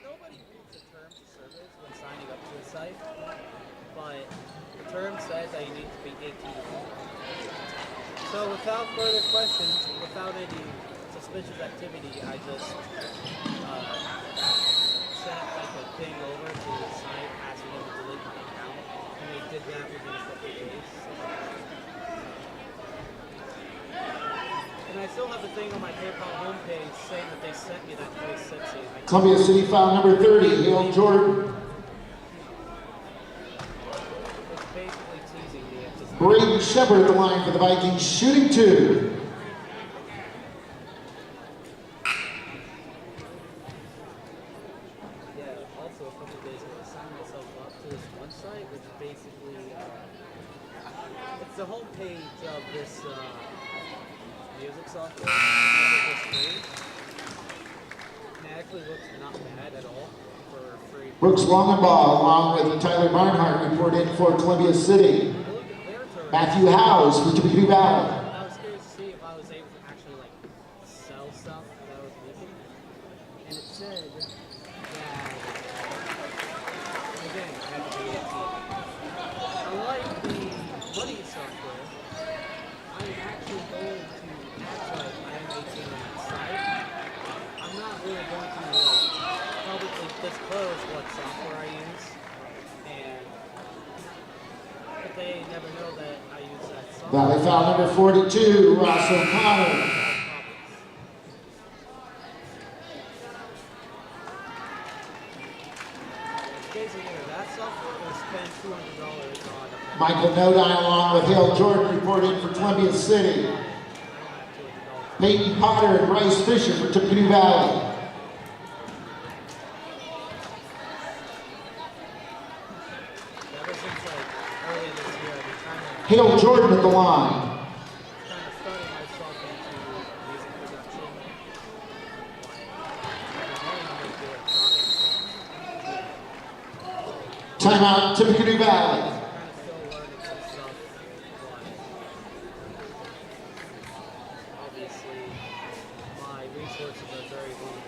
Nobody reads the terms of service when signing up to a site, but the term says that you need to be 18 years old. So without further questions, without any suspicious activity, I just sent like a thing over to the site asking them to delete my account, and they did that within a couple of days. And I still have a thing on my PayPal homepage saying that they sent me that 2060. Columbia City foul number 30, Hale Jordan. It's basically teasing me. Braden Shepard at the line for the Vikings, shooting 2. Yeah, also a couple of days ago, I signed myself up to this one site, which basically, it's the homepage of this music software. And it actually looks not bad at all for free. Brooks Longenbaugh along with Tyler Barnhart report in for Columbia City. Matthew Howes for Tippecanoe Valley. I was curious to see if I was able to actually like sell stuff that I was making. And it said that, again, I had to be 18. Unlike the money software, I'm actually going to act like I am 18 on that site. I'm not really going to publicly disclose what software I use, and if they never know that I use that software. Valley foul number 42, Ross O'Connor. That software will spend $200 on. Michael Nodine along with Hale Jordan report in for Columbia City. Peyton Potter and Bryce Fisher for Tippecanoe Valley. Ever since like earlier this year, I've been trying to Hale Jordan at the line. study myself into music production. Timeout, Tippecanoe Valley. I'm still learning some stuff, but obviously my resources are very limited.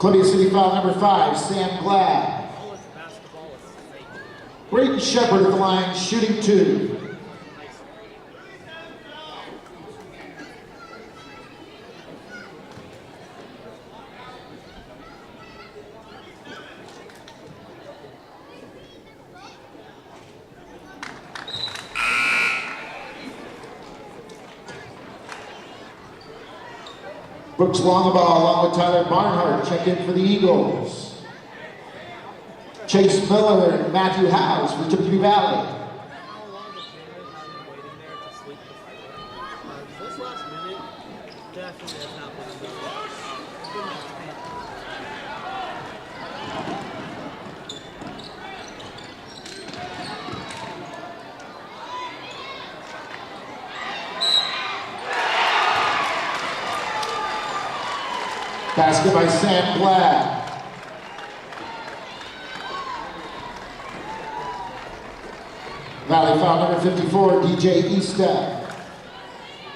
Columbia City foul number 5, Sam Glad. All this basketball is fake. Braden Shepard at the line, shooting 2. Brooks Longaball along with Tyler Barnhart check in for the Eagles. Chase Miller and Matthew Howes for Tippecanoe Valley. How long the Canada have been waiting there to sweep the floor? This last minute definitely has not been enough. It's been like 10. Basket by Sam Glad. Valley foul number 54, DJ Eastep. The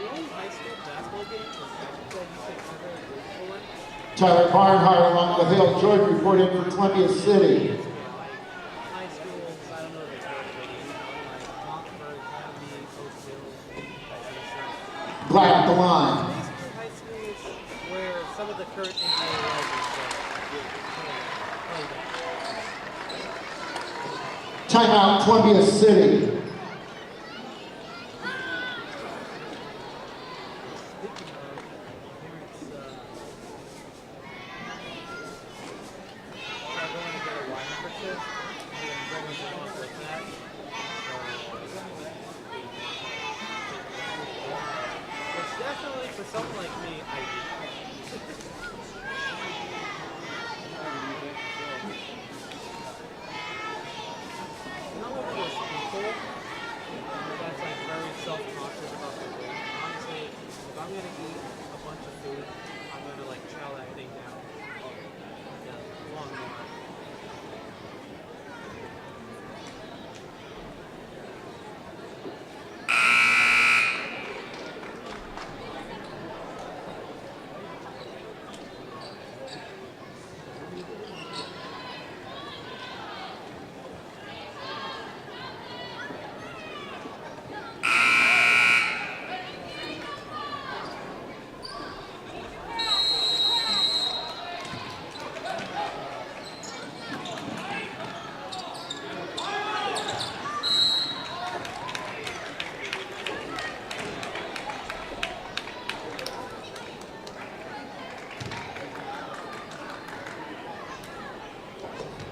only high school basketball game was that you could cover a group for. Tyler Barnhart along with Hale Jordan report in for Columbia City. Yeah, like high schools, I don't know if they graduated, like Montford, Academy, Oakville, that kind of stuff. Glad at the line. Basically high schools where some of the current NBA legends play that. Timeout, Columbia City. Speaking of parents, try going to get a Y membership and bringing them up with that. Which definitely for someone like me, I do. Not one of those people that's like very self-conscious about their weight. Honestly, if I'm gonna eat a bunch of food, I'm gonna like chow that thing down. Like a long line.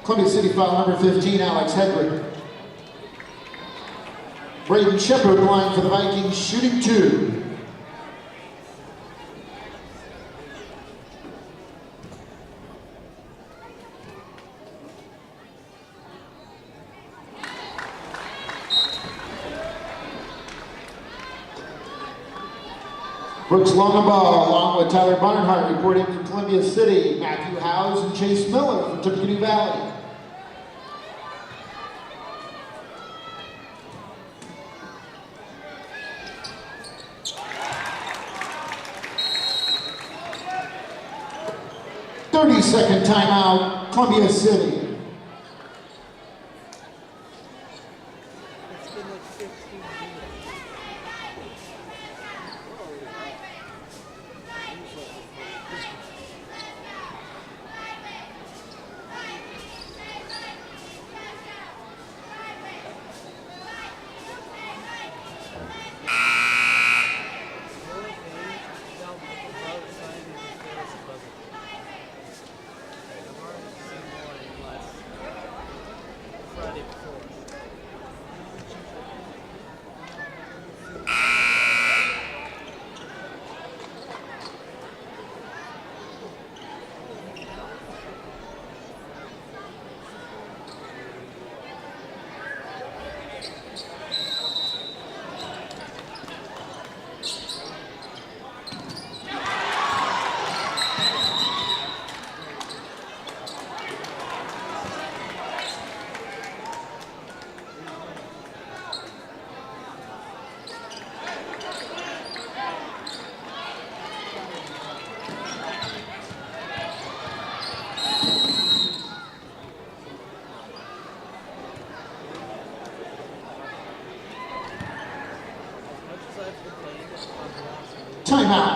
Columbia City foul number 15, Alex Hedrick. Braden Shepard line for the Vikings, shooting 2. Brooks Longaball along with Tyler Barnhart reporting from Columbia City. Matthew Howes and Chase Miller from Tippecanoe Valley. Second timeout, Columbia City. It's been like 15 minutes. Friday before.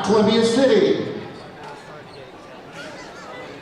Columbia City. Now it's starting to get exciting.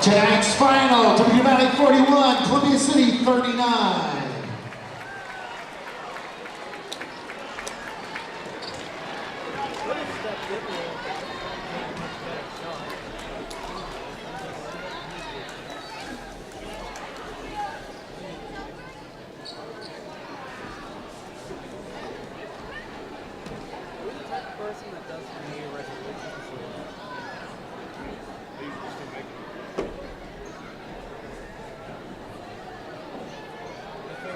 Tonight's final, Tippecanoe Valley 41, Columbia City 39. What if that video get a much better shot? Are you the type of person that does New Year resolutions or I feel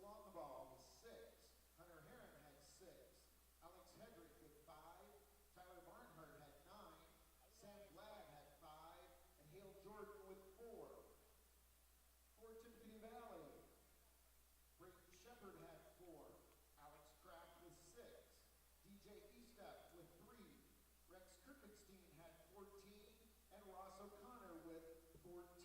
Longball with 6. Hunter Heron had 6. Alex Hedrick with 5. Tyler Barnhart had 9. Sam Glad had 5. And Hale Jordan with 4. For Tippecanoe Valley, Brayton Shepard had 4. Alex Kraft with 6. DJ Estep with 3. Rex Kirkenstein had 14. And Ross O'Connor with 14.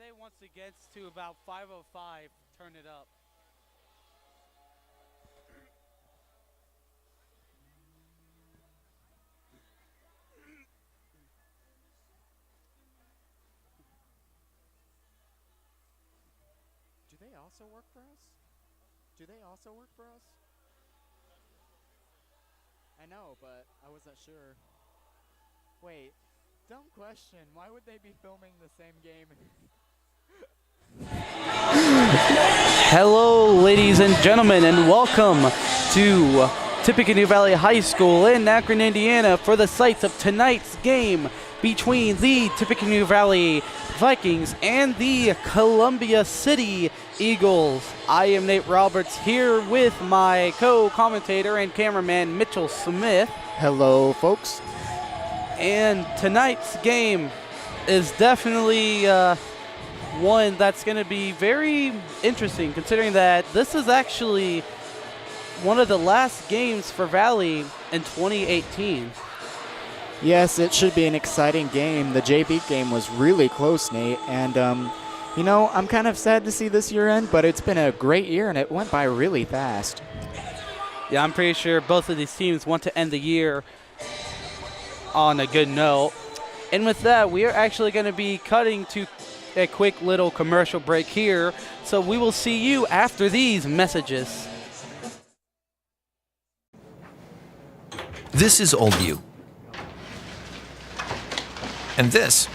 say once it gets to about 5:05, turn it up. Do they also work for us? Do they also work for us? I know, but I wasn't sure. Wait, dumb question. Why would they be filming the same game? Hello, ladies and gentlemen, and welcome to Tippecanoe Valley High School in Akron, Indiana for the sites of tonight's game between the Tippecanoe Valley Vikings and the Columbia City Eagles. I am Nate Roberts here with my co-commentator and cameraman Mitchell Smith. Hello, folks. And tonight's game is definitely one that's going to be very interesting, considering that this is actually one of the last games for Valley in 2018. Yes, it should be an exciting game. The JV game was really close, Nate, and you know, I'm kind of sad to see this year end, but it's been a great year and it went by really fast. Yeah, I'm pretty sure both of these teams want to end the year on a good note. And with that, we are actually going to be cutting to a quick little commercial break here. So we will see you after these messages. This is old you. And this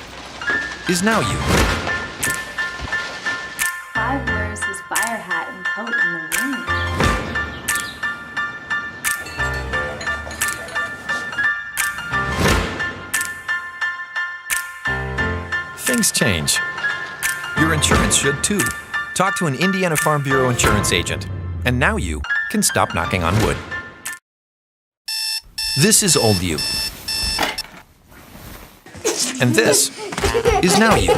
is now you. Clive wears his fire hat and coat in the rain. Things change. Your insurance should too. Talk to an Indiana Farm Bureau insurance agent. And now you can stop knocking on wood. This is old you. And this is now you.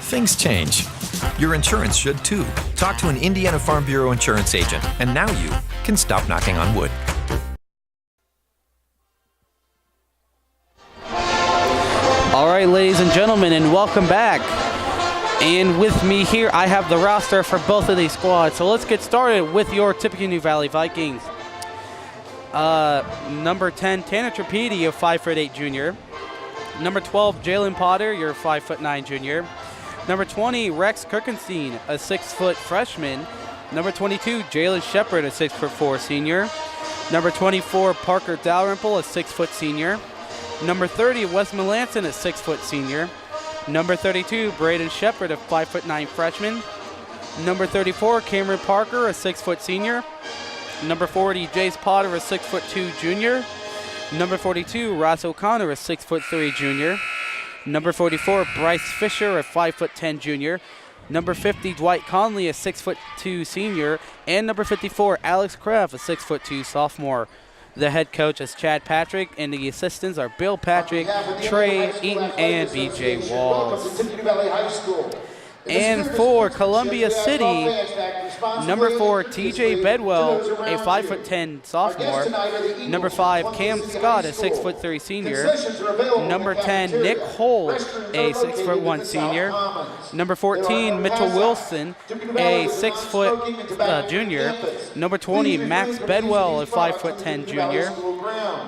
Things change. Your insurance should too. Talk to an Indiana Farm Bureau insurance agent. And now you can stop knocking on wood. All right, ladies and gentlemen, and welcome back. And with me here, I have the roster for both of these squads. So let's get started with your Tippecanoe Valley Vikings. Number 10, Tanner Trapedi, a 5'8" junior. Number 12, Jalen Potter, your 5'9" junior. Number 20, Rex Kirkenstein, a 6-foot freshman. Number 22, Jalen Shepard, a 6'4" senior. Number 24, Parker Dalrymple, a 6-foot senior. Number 30, Wes Melanson, a 6-foot senior. Number 32, Braden Shepard, a 5'9" freshman. Number 34, Cameron Parker, a 6-foot senior. Number 40, Jace Potter, a 6'2" junior. Number 42, Ross O'Connor, a 6'3" junior. Number 44, Bryce Fisher, a 5'10" junior. Number 50, Dwight Conley, a 6'2" senior. And number 54, Alex Kraft, a 6'2" sophomore. The head coach is Chad Patrick, and the assistants are Bill Patrick, Trey Eaton, and BJ Walls. And for Columbia City, number 4, TJ Bedwell, a 5'10" sophomore. Number 5, Cam Scott, a 6'3" senior. Number 10, Nick Holt, a 6'1" senior. Number 14, Mitchell Wilson, a 6' junior. Number 20, Max Bedwell, a 5'10" junior.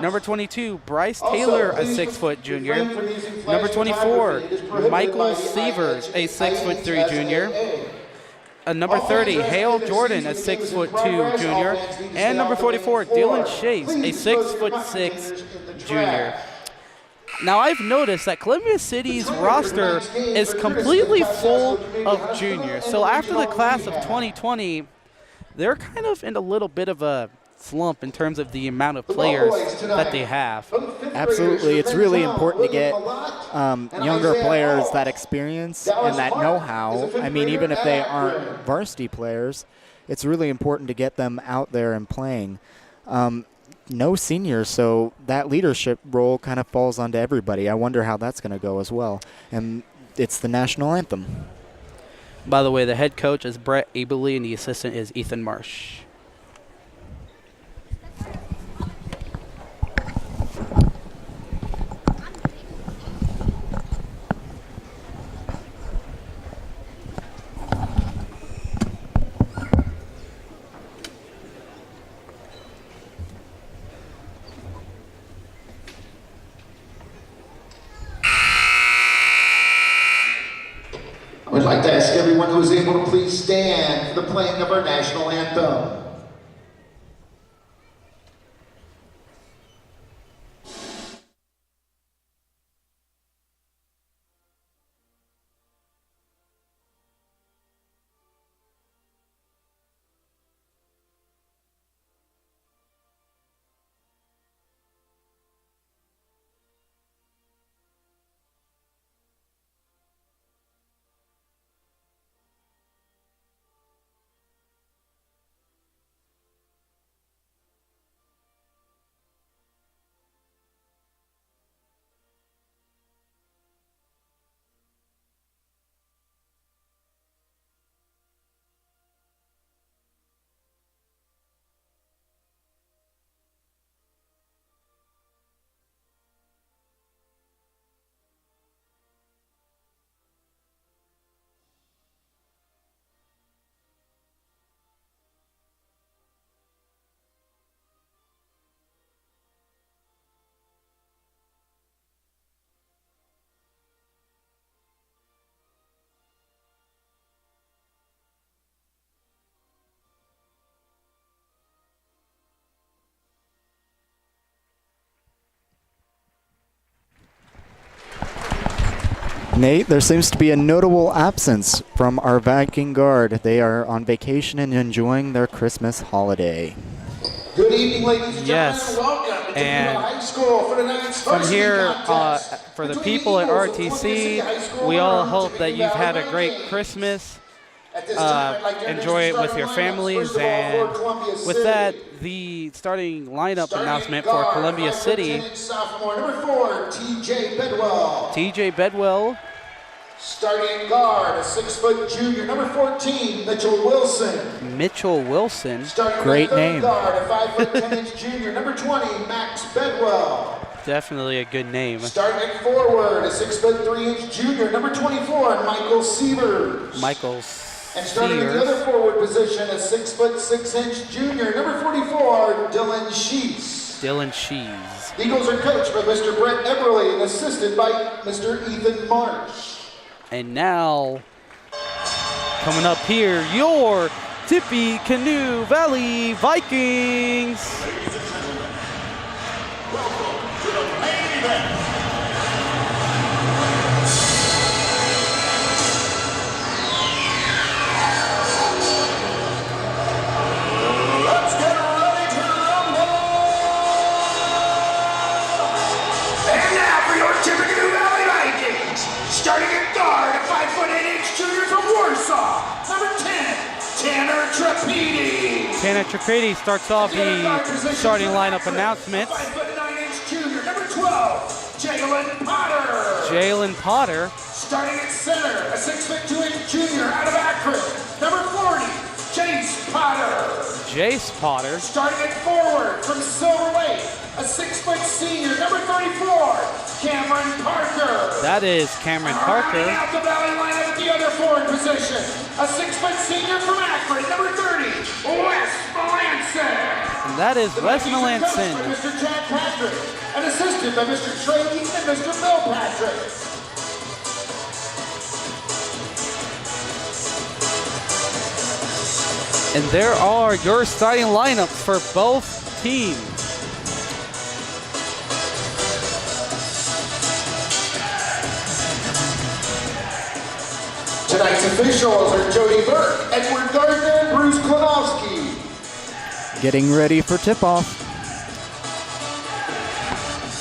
Number 22, Bryce Taylor, a 6' junior. Number 24, Michael Sievers, a 6'3" junior. Number 30, Hale Jordan, a 6'2" junior. And number 44, Dylan Chase, a 6'6" junior. Now I've noticed that Columbia City's roster is completely full of juniors. So after the class of 2020, they're kind of in a little bit of a slump in terms of the amount of players that they have. Absolutely. It's really important to get younger players that experience and that know-how. I mean, even if they aren't varsity players, it's really important to get them out there and playing. No seniors, so that leadership role kind of falls onto everybody. I wonder how that's going to go as well. And it's the national anthem. By the way, the head coach is Brett Abeley and the assistant is Ethan Marsh. I would like to ask everyone who is able to please stand for the playing of our national anthem. Nate, there seems to be a notable absence from our Viking Guard. They are on vacation and enjoying their Christmas holiday. Good evening, ladies and Yes. gentlemen. Welcome to And Tippecanoe High School for tonight's From varsity here, contest for the between people at Eagles of Columbia RTC, City High School we all and hope that Tippecanoe you've had a Valley great Vikings. Christmas. At this time, I'd like to Enjoy it introduce with your starting lineups. families, First of all, and for Columbia with City. that, the starting lineup Starting announcement at for guard, Columbia 5'10" City. sophomore, number 4, TJ Bedwell. TJ Bedwell, Starting at guard, a 6-foot junior, number 14, Mitchell Wilson. Mitchell Wilson, Starting Great at third name. guard, a 5'10" junior, number 20, Max Bedwell. definitely a good name. Starting at forward, a 6'3" junior, number 24, Michael Sievers. Michael And starting at the Sears, other forward position, a 6'6" junior, number 44, Dylan Sheets. Dylan Shees. The Eagles are coached by Mr. Brett Eberly and assisted by Mr. Ethan Marsh. And now, coming up here, your Tippecanoe Valley Vikings. Let's get ready to rumble! And now for your Tippecanoe Valley Vikings. Starting at guard, a 5'8" junior from Warsaw, number 10, Tanner Trapedi. Tanner Trapedi starts off the starting lineup announcements. 5'9" junior, number 12, Jalen Potter. Jalen Potter, Starting at center, a 6'2" junior out of Akron, number 40, Jace Potter. Jace Potter, Starting at forward from Silver Lake, a 6-foot senior, number 34, Cameron Parker. that is Cameron Rounding Parker. out the Valley lineup at the other forward position, a 6-foot senior from Akron, number 30, Wes Melanson. And that is Wes Vikings are coached by Melanson. Mr. Chad Patrick, and assisted by Mr. Trey Eaton and Mr. Bill Patrick. And there are your starting lineups for both teams. Tonight's officials are Jody Burke, Edward Gardner, and Bruce Klonowski. Getting ready for tip-off.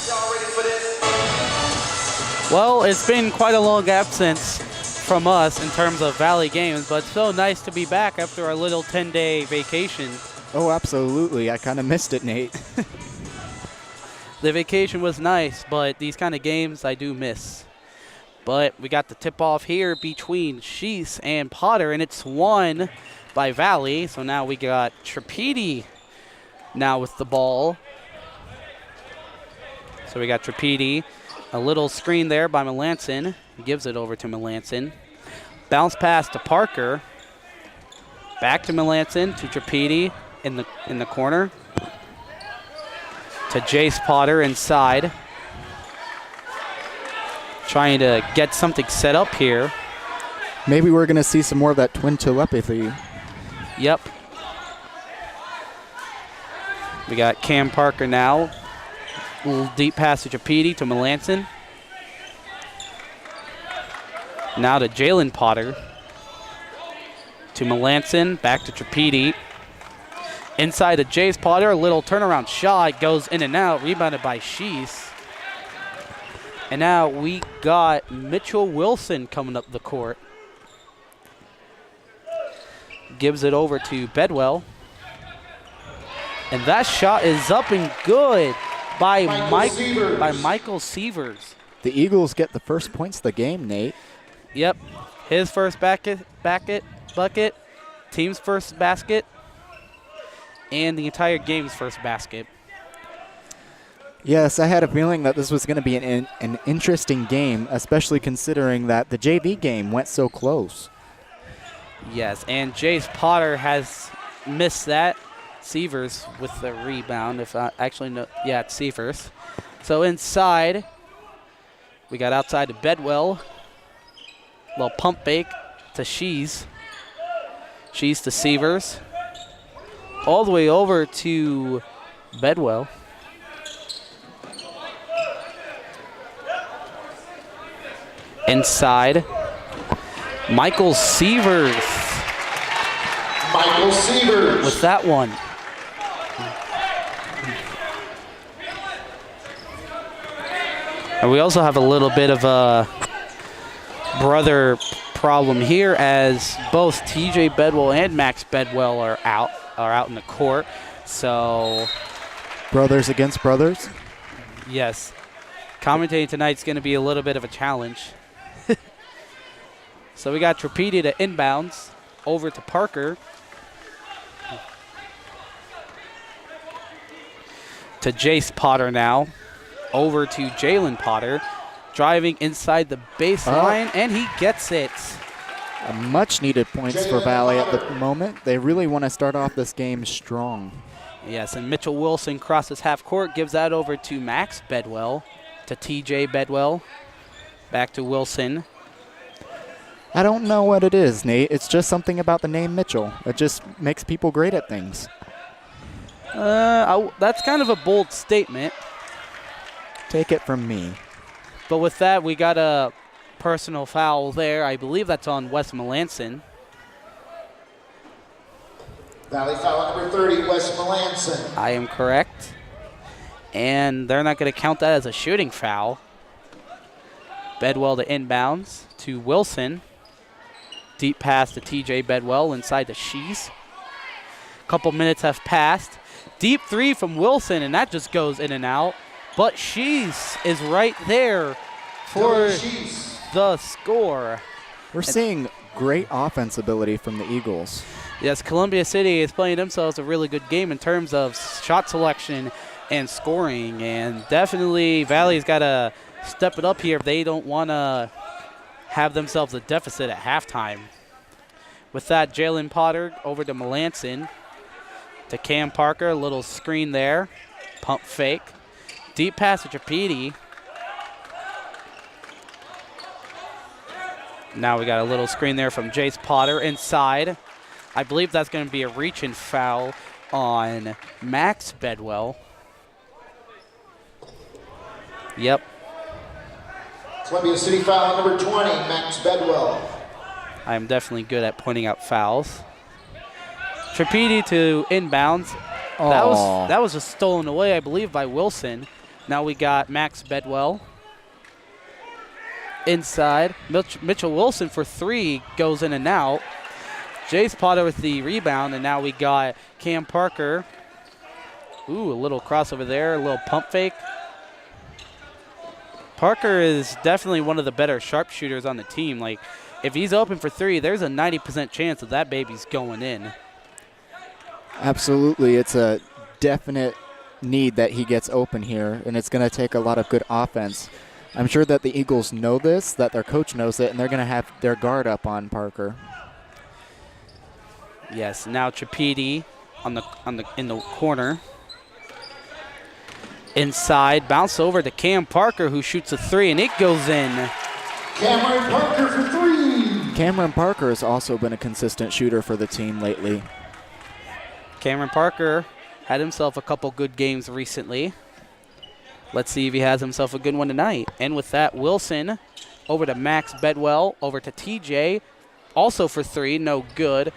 Y'all ready for this? Well, it's been quite a long absence from us in terms of Valley games, but it's so nice to be back after our little 10-day vacation. Oh, absolutely. I kind of missed it, Nate. The vacation was nice, but these kind of games I do miss. But we got the tip-off here between Sheese and Potter, and it's won by Valley. So now we got Tripedi now with the ball. So we got Tripedi. A little screen there by Melanson. He gives it over to Melanson. Bounce pass to Parker. Back to Melanson, to Tripedi in the corner. To Jace Potter inside. Trying to get something set up here. Maybe we're going to see some more of that twin telepathy. Yep. We got Cam Parker now. A little deep pass to Tripedi to Melanson. Now to Jalen Potter. To Melanson, back to Tripedi. Inside to Jace Potter, a little turnaround shot. Goes in and out, rebounded by Sheese. And now we got Mitchell Wilson coming up the court. Gives it over to Bedwell. And that shot is up and good by Michael Sievers. The Eagles get the first points of the game, Nate. Yep. His first bucket, team's first basket, and the entire game's first basket. Yes, I had a feeling that this was going to be an interesting game, especially considering that the JV game went so close. Yes, and Jace Potter has missed that. Sievers with the rebound. It's Sievers. So inside, we got outside to Bedwell. Little pump fake to Shees. Shees to Sievers. All the way over to Bedwell. Inside, Michael Sievers. Michael Sievers with that one. And we also have a little bit of a brother problem here, as both TJ Bedwell and Max Bedwell are out in the court. So brothers against brothers? Yes. Commentating tonight's going to be a little bit of a challenge. So we got Tripedi to inbounds over to Parker. To Jace Potter now. Over to Jalen Potter. Driving inside the baseline, and he gets it. Much needed points for Valley at the moment. They really want to start off this game strong. Yes, and Mitchell Wilson crosses half court, gives that over to Max Bedwell, to TJ Bedwell. Back to Wilson. I don't know what it is, Nate. It's just something about the name Mitchell. It just makes people great at things. That's kind of a bold statement. Take it from me. But with that, we got a personal foul there. I believe that's on Wes Melanson. Valley foul number 30, Wes Melanson. I am correct. And they're not going to count that as a shooting foul. Bedwell to inbounds to Wilson. Deep pass to TJ Bedwell inside to Shees. Couple minutes have passed. Deep three from Wilson, and that just goes in and out. But Shees is right there for the score. We're seeing great offense ability from the Eagles. Yes, Columbia City is playing themselves a really good game in terms of shot selection and scoring. And definitely Valley's got to step it up here if they don't want to have themselves a deficit at halftime. With that, Jalen Potter over to Melanson. To Cam Parker, a little screen there. Pump fake. Deep pass to Tripedi. Now we got a little screen there from Jace Potter inside. I believe that's going to be a reach-in foul on Max Bedwell. Yep. Columbia City foul number 20, Max Bedwell. I am definitely good at pointing out fouls. Tripedi to inbounds. That was just stolen away, I believe, by Wilson. Now we got Max Bedwell. Inside. Mitchell Wilson for three goes in and out. Jace Potter with the rebound, and now we got Cam Parker. Ooh, a little crossover there, a little pump fake. Parker is definitely one of the better sharpshooters on the team. Like, if he's open for three, there's a 90% chance that that baby's going in. Absolutely. It's a definite need that he gets open here, and it's going to take a lot of good offense. I'm sure that the Eagles know this, that their coach knows it, and they're going to have their guard up on Parker. Yes, now Tripedi in the corner. Inside, bounce over to Cam Parker, who shoots a three, and it goes in. Cameron Parker for three. Cameron Parker has also been a consistent shooter for the team lately. Cameron Parker had himself a couple good games recently. Let's see if he has himself a good one tonight. And with that, Wilson over to Max Bedwell, over to TJ, also for three, no good.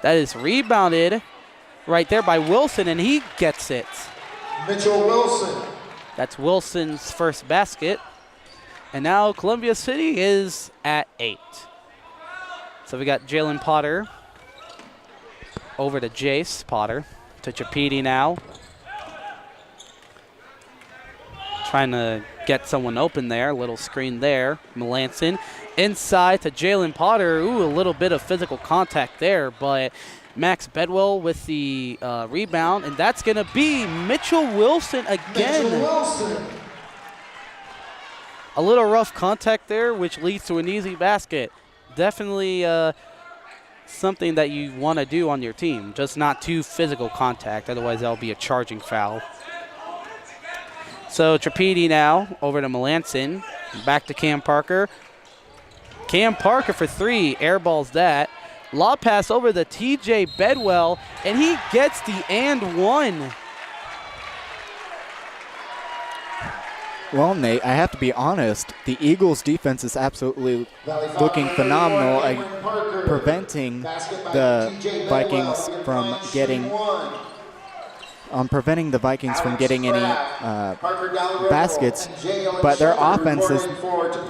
That is rebounded right there by Wilson, and he gets it. Mitchell Wilson. That's Wilson's first basket. And now Columbia City is at 8. So we got Jalen Potter over to Jace Potter to Tripedi now. Trying to get someone open there. Little screen there. Melanson inside to Jalen Potter. Ooh, a little bit of physical contact there, but Max Bedwell with the rebound, and that's going to be Mitchell Wilson again. Mitchell Wilson. A little rough contact there, which leads to an easy basket. Definitely something that you want to do on your team, just not too physical contact. Otherwise, that'll be a charging foul. So Tripedi now over to Melanson. Back to Cam Parker. Cam Parker for three. Airballs that. Lob pass over to TJ Bedwell, and he gets the and one. Well, Nate, I have to be honest. The Eagles' defense is absolutely looking phenomenal at preventing the Vikings from getting any baskets. But their offense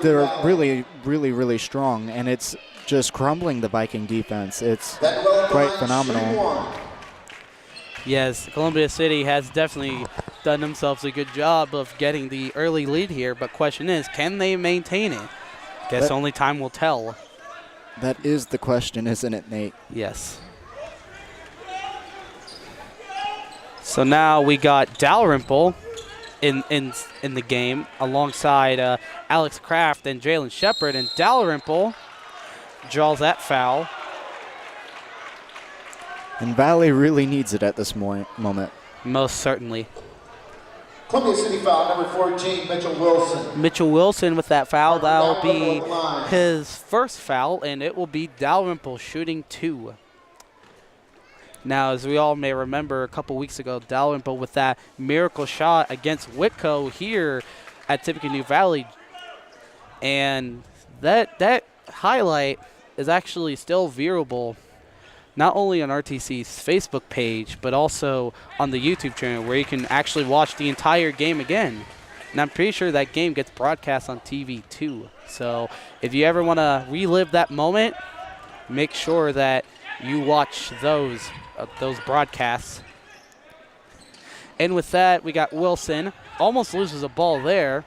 they're really, really, really strong, and it's just crumbling the Viking defense. It's quite phenomenal. Yes, Columbia City has definitely done themselves a good job of getting the early lead here, but question is, can they maintain it? Guess only time will tell. That is the question, isn't it, Nate? Yes. So now we got Dalrymple in the game alongside Alex Kraft and Jalen Shepard, and Dalrymple draws that foul. And Valley really needs it at this moment. Most certainly. Columbia City foul number 14, Mitchell Wilson. Mitchell Wilson with that foul. That'll be his first foul, and it will be Dalrymple shooting two. Now, as we all may remember, a couple weeks ago, Dalrymple with that miracle shot against Whitco here at Tippecanoe Valley. And that highlight is actually still viewable, not only on RTC's Facebook page, but also on the YouTube channel, where you can actually watch the entire game again. And I'm pretty sure that game gets broadcast on TV too. So if you ever want to relive that moment, make sure that you watch those broadcasts. And with that, we got Wilson. Almost loses a ball there.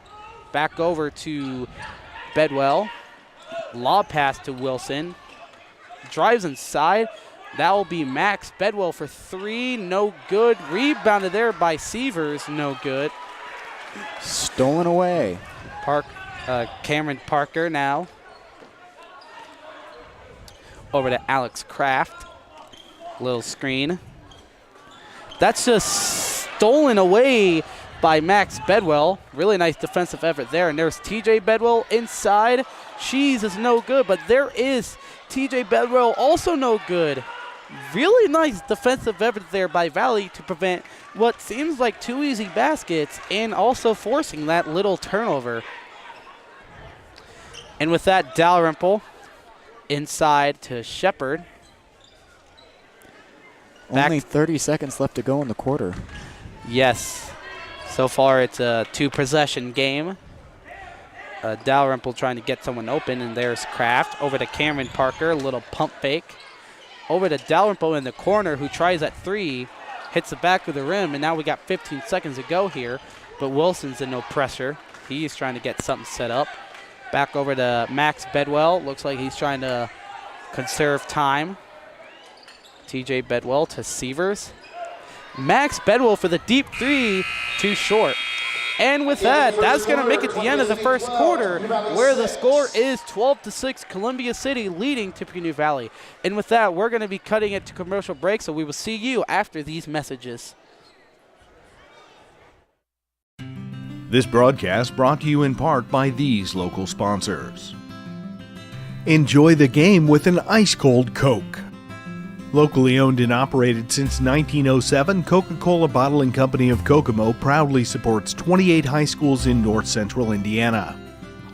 Back over to Bedwell. Lob pass to Wilson. Drives inside. That will be Max Bedwell for three. No good. Rebounded there by Sievers. No good. Stolen away. Cameron Parker now. Over to Alex Kraft. Little screen. That's just stolen away by Max Bedwell. Really nice defensive effort there. And there's TJ Bedwell inside. Cheese is no good, but there is TJ Bedwell also no good. Really nice defensive effort there by Valley to prevent what seems like two easy baskets and also forcing that little turnover. And with that, Dalrymple inside to Shepard. Only 30 seconds left to go in the quarter. Yes. So far, it's a two-possession game. Dalrymple trying to get someone open, and there's Kraft. Over to Cameron Parker, a little pump fake. Over to Dalrymple in the corner, who tries at three, hits the back of the rim, and now we got 15 seconds to go here, but Wilson's in no pressure. He's trying to get something set up. Back over to Max Bedwell. Looks like he's trying to conserve time. TJ Bedwell to Sievers. Max Bedwell for the deep three, too short. And with that, that's going to make it the end of the first quarter, where the score is 12-6, Columbia City leading Tippecanoe Valley. And with that, we're going to be cutting it to commercial break, so we will see you after these messages. This broadcast brought to you in part by these local sponsors. Enjoy the game with an ice-cold Coke. Locally owned and operated since 1907, Coca-Cola Bottling Company of Kokomo proudly supports 28 high schools in north central Indiana.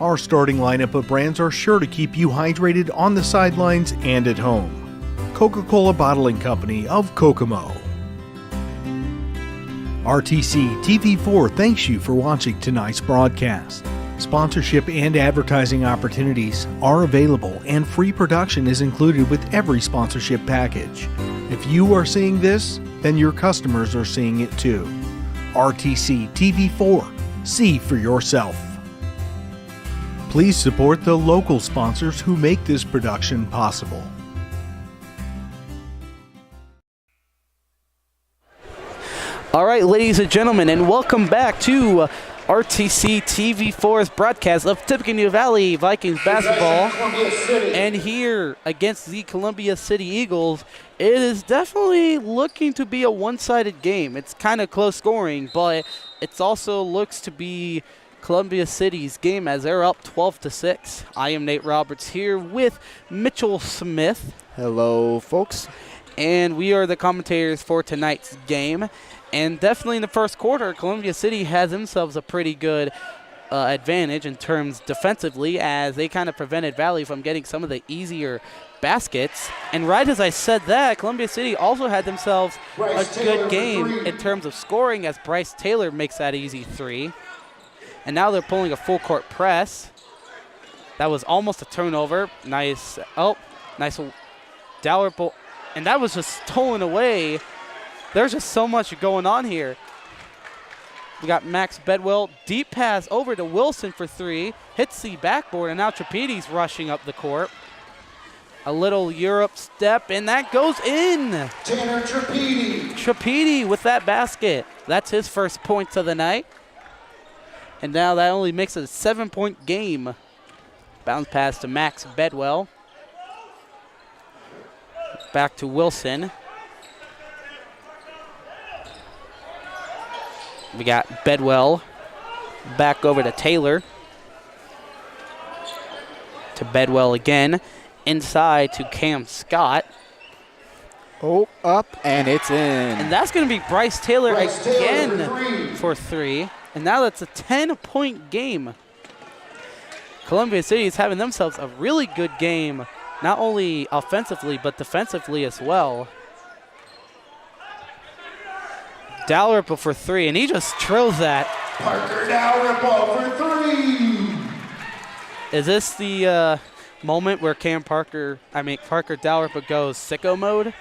Our starting lineup of brands are sure to keep you hydrated on the sidelines and at home. Coca-Cola Bottling Company of Kokomo. RTC TV4 thanks you for watching tonight's broadcast. Sponsorship and advertising opportunities are available, and free production is included with every sponsorship package. If you are seeing this, then your customers are seeing it too. RTC TV4. See for yourself. Please support the local sponsors who make this production possible. All right, ladies and gentlemen, and welcome back to RTC TV4's broadcast of Tippecanoe Valley Vikings basketball. And here against the Columbia City Eagles, it is definitely looking to be a one-sided game. It's kind of close scoring, but it also looks to be Columbia City's game as they're up 12-6. I am Nate Roberts here with Mitchell Smith. Hello, folks. And we are the commentators for tonight's game. And definitely in the first quarter, Columbia City has themselves a pretty good advantage in terms defensively, as they kind of prevented Valley from getting some of the easier baskets. And right as I said that, Columbia City also had themselves a good game in terms of scoring, as Bryce Taylor makes that easy three. And now they're pulling a full court press. That was almost a turnover. Nice. Oh, nice Dalrymple. And that was just stolen away. There's just so much going on here. We got Max Bedwell, deep pass over to Wilson for three. Hits the backboard, and now Trappidi's rushing up the court. A little Europe step, and that goes in. Tanner Trappidi. Trappidi with that basket. That's his first points of the night. And now that only makes it a 7-point game. Bounce pass to Max Bedwell. Back to Wilson. We got Bedwell back over to Taylor. To Bedwell again. Inside to Cam Scott. Oh, up, and it's in. And that's going to be Bryce Taylor again for three. And now that's a 10-point game. Columbia City is having themselves a really good game, not only offensively, but defensively as well. Dalrymple for three, and he just drills that. Parker Dalrymple for three. Is this the moment where Parker Dalrymple goes sicko mode?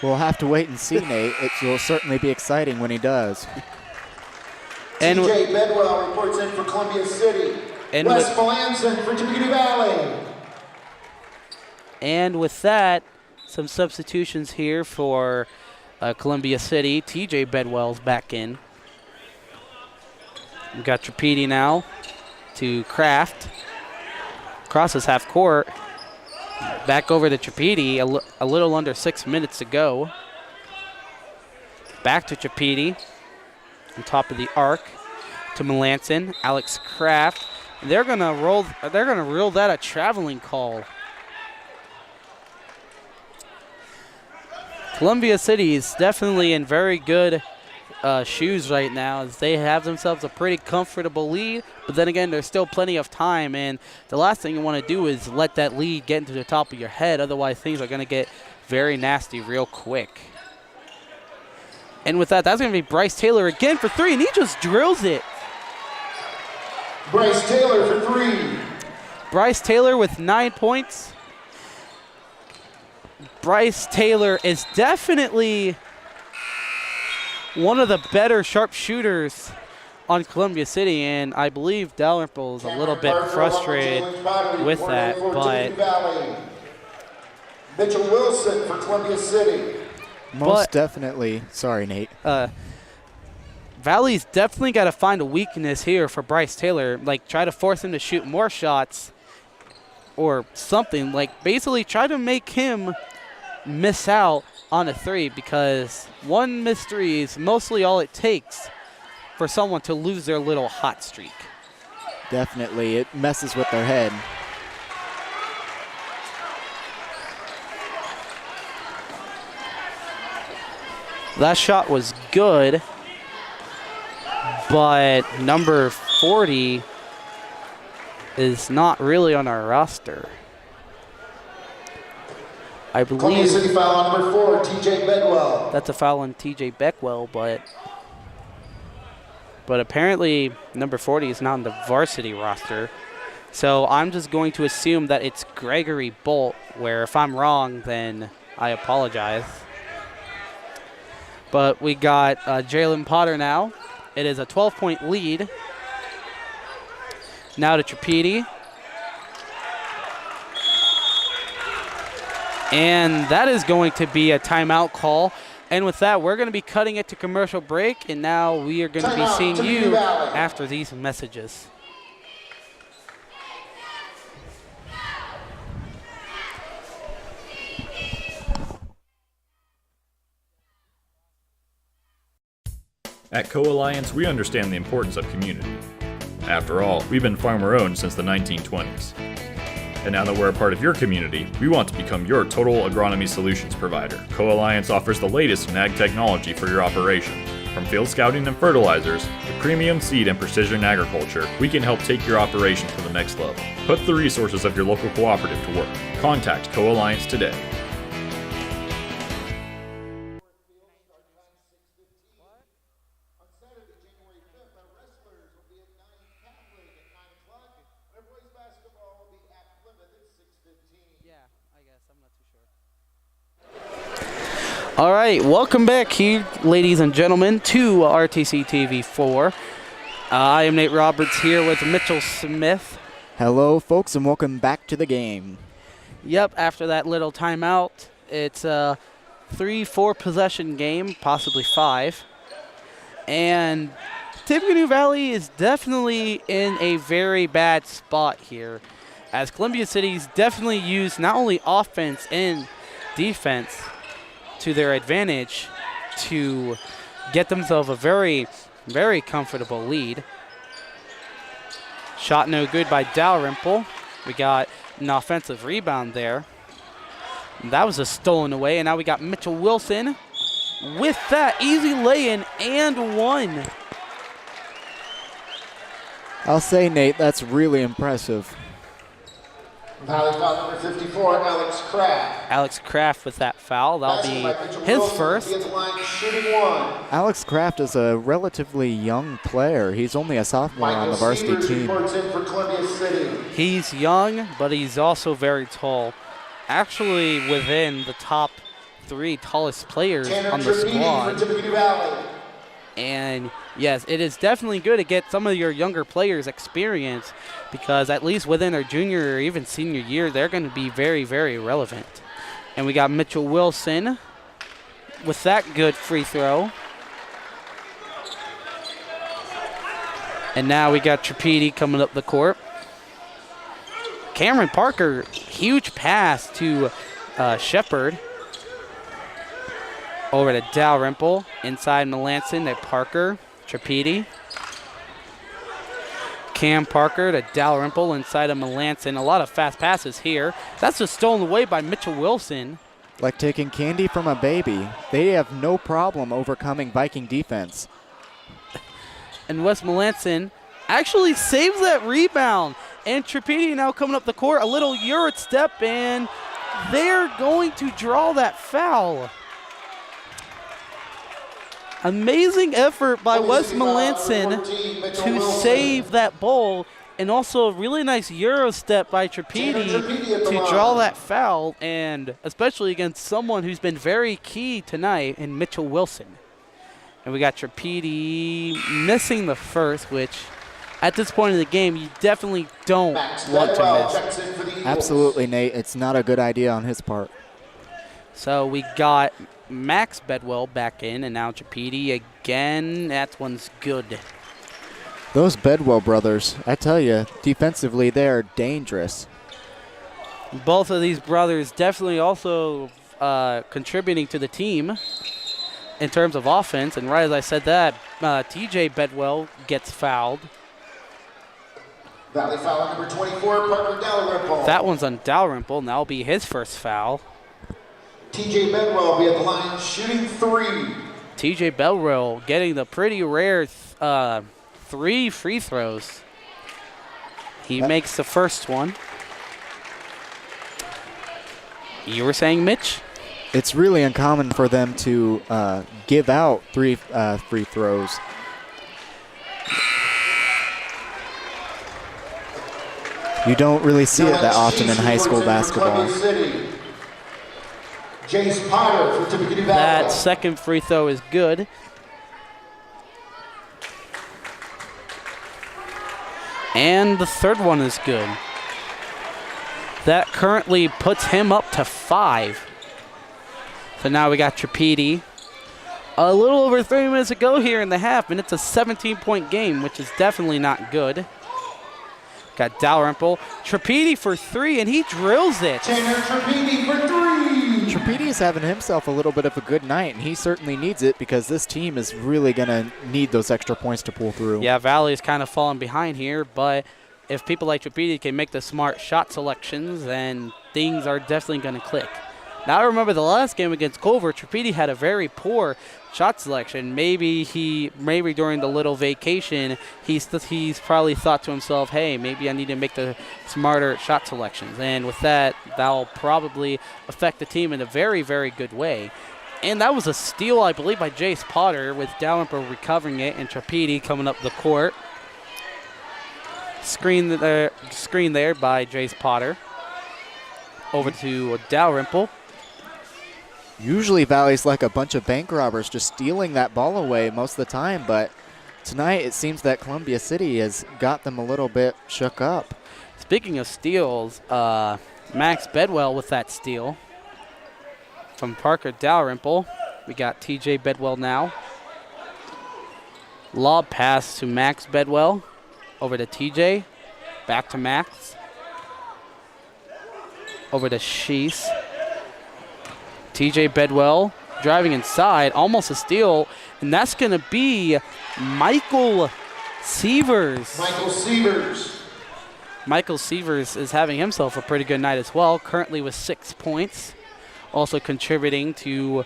We'll have to wait and see, Nate. It will certainly be exciting when he does. And TJ Bedwell reports in for Columbia City. And Wes Melanson for Tippecanoe Valley. And with that, some substitutions here for Columbia City. TJ Bedwell's back in. We've got Trappidi now to Kraft. Crosses half court. Back over to Trappidi, a little under 6 minutes to go. Back to Trappidi. On top of the arc to Melanson. Alex Kraft. They're gonna rule that a traveling call. Columbia City is definitely in very good shoes right now, as they have themselves a pretty comfortable lead, but then again, there's still plenty of time, and the last thing you want to do is let that lead get into the top of your head, otherwise things are going to get very nasty real quick. And with that, that's going to be Bryce Taylor again for three, and he just drills it. Bryce Taylor for three. Bryce Taylor with 9 points. Bryce Taylor is definitely one of the better sharpshooters on Columbia City, and I believe Dalrymple is a little bit frustrated with that, but Mitchell Wilson for Columbia City. Most definitely. Sorry, Nate. Valley's definitely got to find a weakness here for Bryce Taylor, like try to force him to shoot more shots or something, like basically try to make him miss out on a three, because one missed three is mostly all it takes for someone to lose their little hot streak. Definitely. It messes with their head. That shot was good, but number 40 is not really on our roster. I Columbia believe City foul on number 4, TJ Bedwell. that's a foul on TJ Beckwell, but apparently number 40 is not on the varsity roster. So I'm just going to assume that it's Gregory Bolt, where if I'm wrong, then I apologize. But we got Jalen Potter now. It is a 12-point lead. Now to Trapedi. And that is going to be a timeout call. And with that, we're going to be cutting it to commercial break. And now we are going to be seeing you after these messages. At Co-Alliance, we understand the importance of community. After all, we've been farmer-owned since the 1920s. And now that we're a part of your community, we want to become your total agronomy solutions provider. Co-Alliance offers the latest in ag technology for your operation. From field scouting and fertilizers to premium seed and precision agriculture, we can help take your operation to the next level. Put the resources of your local cooperative to work. Contact Co-Alliance today. All right, welcome back here, ladies and gentlemen, to RTC TV 4. I am Nate Roberts here with Mitchell Smith. Hello, folks, and welcome back to the game. Yep, after that little timeout, it's a 3-4 possession game, possibly 5. And Tippecanoe Valley is definitely in a very bad spot here, as Columbia City's definitely used not only offense and defense to their advantage to get themselves a very, very comfortable lead. Shot no good by Dalrymple. We got an offensive rebound there. And that was a stolen away, and now we got Mitchell Wilson with that easy lay-in and one. I'll say, Nate, that's really impressive. Valley foul number 54, Alex Kraft. Alex Kraft with that foul. That'll be his first. Alex Kraft is a relatively young player. He's only a sophomore on the varsity team. He's young, but he's also very tall. Actually within the top 3 tallest players on the squad. And yes, it is definitely good to get some of your younger players experience, because at least within their junior or even senior year, they're going to be very, very relevant. And we got Mitchell Wilson with that good free throw. And now we got Trapedi coming up the court. Cameron Parker, huge pass to Shepard. Over to Dalrymple, inside Melanson to Parker, Trapedi. Cam Parker to Dalrymple inside of Melanson. A lot of fast passes here. That's just stolen away by Mitchell Wilson. Like taking candy from a baby. They have no problem overcoming Viking defense. And Wes Melanson actually saves that rebound. And Trapedi now coming up the court, a little Euro step, and they're going to draw that foul. Amazing effort by Wes Melanson to save that ball, and also a really nice Euro step by Trapedi to draw that foul, and especially against someone who's been very key tonight in Mitchell Wilson. And we got Trapedi missing the first, which at this point in the game, you definitely don't want to miss. Absolutely, Nate. It's not a good idea on his part. So we got Max Bedwell back in, and now Trapedi again. That one's good. Those Bedwell brothers, I tell you, defensively, they're dangerous. Both of these brothers definitely also contributing to the team in terms of offense. And right as I said that, TJ Bedwell gets fouled. Valley foul number 24, Parker Dalrymple. That one's on Dalrymple, and that'll be his first foul. TJ Bedwell will be at the line shooting 3. TJ Bedwell getting the pretty rare 3 free throws. He makes the first one. You were saying, Mitch? It's really uncommon for them to give out 3 free throws. You don't really see it that often in high school basketball. Jace Potter for Tippecanoe Valley. That second free throw is good. And the third one is good. That currently puts him up to 5. So now we got Trapedi. A little over 3 minutes to go here in the half, and it's a 17-point game, which is definitely not good. Got Dalrymple. Trapedi for 3, and he drills it. Tanner Trapedi for 3. Trapedi is having himself a little bit of a good night, and he certainly needs it because this team is really going to need those extra points to pull through. Yeah, Valley is kind of falling behind here, but if people like Trapedi can make the smart shot selections, then things are definitely going to click. Now, I remember the last game against Culver, Trapedi had a very poor shot selection. Maybe during the little vacation, he's probably thought to himself, hey, maybe I need to make the smarter shot selections. And with that, that'll probably affect the team in a very, very good way. And that was a steal, I believe, by Jace Potter, with Dalrymple recovering it and Trapedi coming up the court. Screen there by Jace Potter. Over to Dalrymple. Usually Valley's like a bunch of bank robbers just stealing that ball away most of the time, but tonight it seems that Columbia City has got them a little bit shook up. Speaking of steals, Max Bedwell with that steal from Parker Dalrymple. We got TJ Bedwell now. Lob pass to Max Bedwell. Over to TJ. Back to Max. Over to Sheese. TJ Bedwell driving inside, almost a steal, and that's going to be Michael Sievers. Michael Sievers is having himself a pretty good night as well, currently with 6 points, also contributing to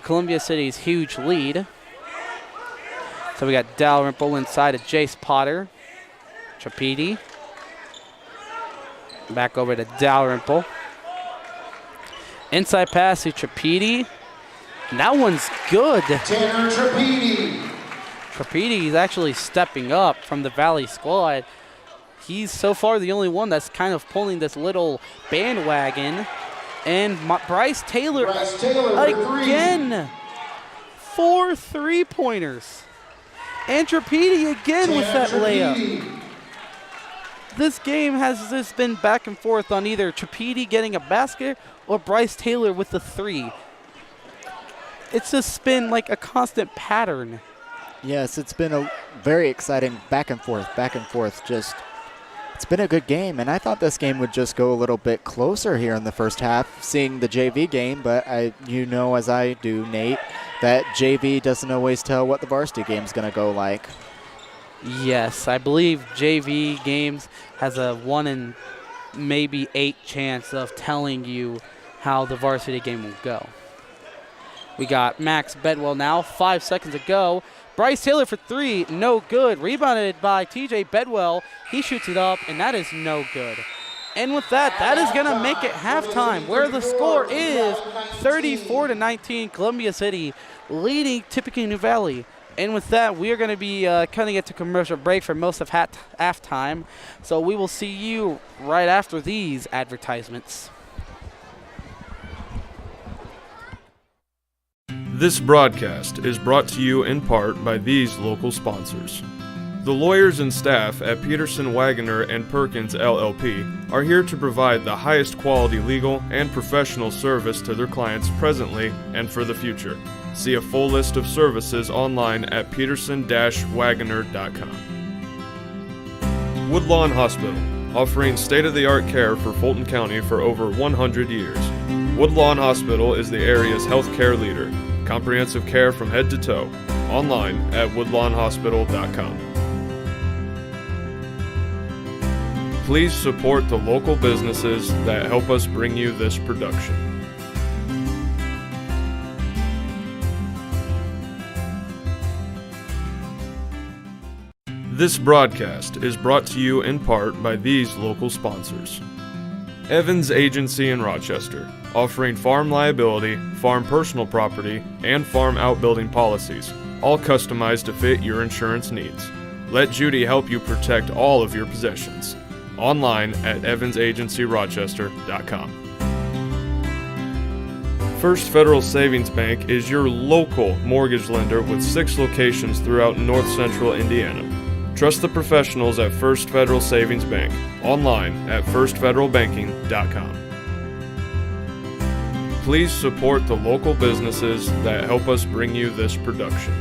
Columbia City's huge lead. So we got Dalrymple inside of Jace Potter. Trapedi. Back over to Dalrymple. Inside pass to Trapedi. And that one's good. Tanner Trapedi. Trapedi is actually stepping up from the Valley squad. He's so far the only one that's kind of pulling this little bandwagon. And Bryce Taylor again. 4 3-pointers. And Trapedi again with that layup. This game has just been back and forth on either Trapedi getting a basket or Bryce Taylor with the 3. It's just been like a constant pattern. Yes, it's been a very exciting back and forth. Just, it's been a good game, and I thought this game would just go a little bit closer here in the first half, seeing the JV game, but you know as I do, Nate, that JV doesn't always tell what the varsity game's going to go like. Yes, I believe JV games has a 1 in maybe 8 chance of telling you how the varsity game will go. We got Max Bedwell now, 5 seconds to go. Bryce Taylor for 3, no good. Rebounded by TJ Bedwell. He shoots it up, and that is no good. And with that, that is going to make it halftime, where the score is 34-19, Columbia City leading Tippecanoe Valley. And with that, we are going to be cutting it to commercial break for most of halftime. So we will see you right after these advertisements. This broadcast is brought to you in part by these local sponsors. The lawyers and staff at Peterson, Wagoner & Perkins LLP are here to provide the highest quality legal and professional service to their clients presently and for the future. See a full list of services online at peterson-wagoner.com. Woodlawn Hospital, offering state-of-the-art care for Fulton County for over 100 years. Woodlawn Hospital is the area's healthcare leader. Comprehensive care from head to toe. Online at woodlawnhospital.com. Please support the local businesses that help us bring you this production. This broadcast is brought to you in part by these local sponsors. Evans Agency in Rochester, offering farm liability, farm personal property, and farm outbuilding policies, all customized to fit your insurance needs. Let Judy help you protect all of your possessions. Online at evansagencyrochester.com. First Federal Savings Bank is your local mortgage lender with 6 locations throughout north central Indiana. Trust the professionals at First Federal Savings Bank. Online at firstfederalbanking.com. Please support the local businesses that help us bring you this production.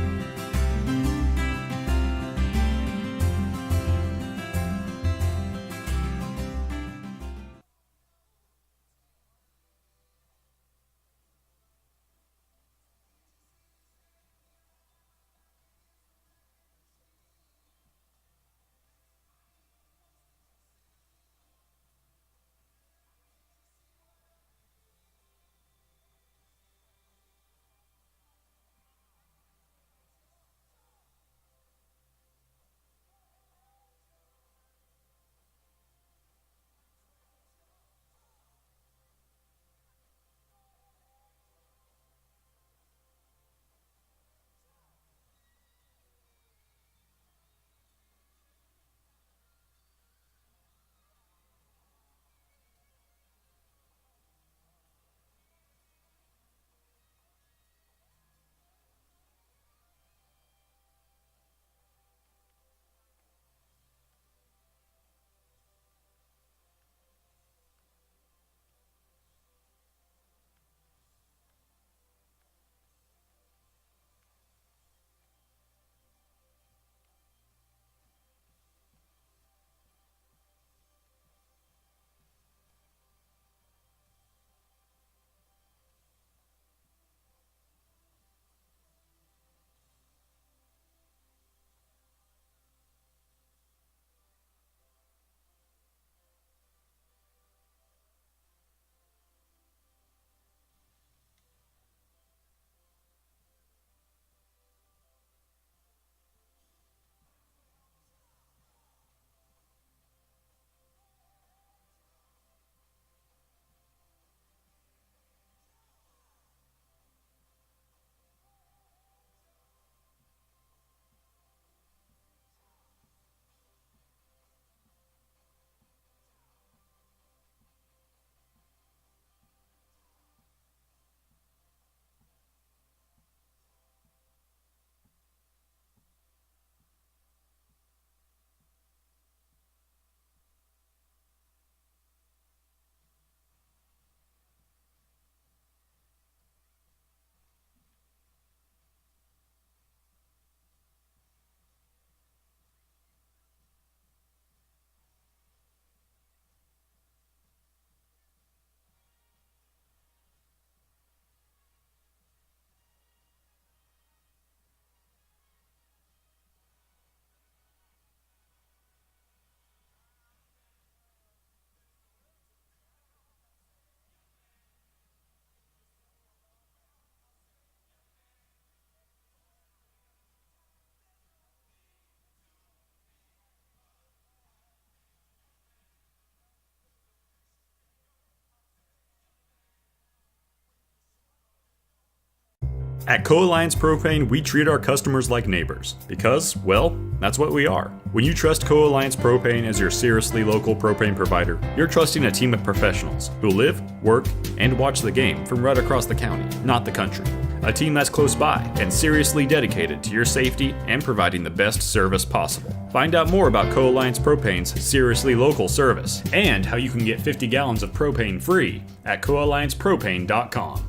At Co-Alliance Propane, we treat our customers like neighbors because, well, that's what we are. When you trust Co-Alliance Propane as your seriously local propane provider, you're trusting a team of professionals who live, work, and watch the game from right across the county, not the country. a team that's close by and seriously dedicated to your safety and providing the best service possible. Find out more about Co-Alliance Propane's Seriously Local service and how you can get 50 gallons of propane free at coalliancepropane.com.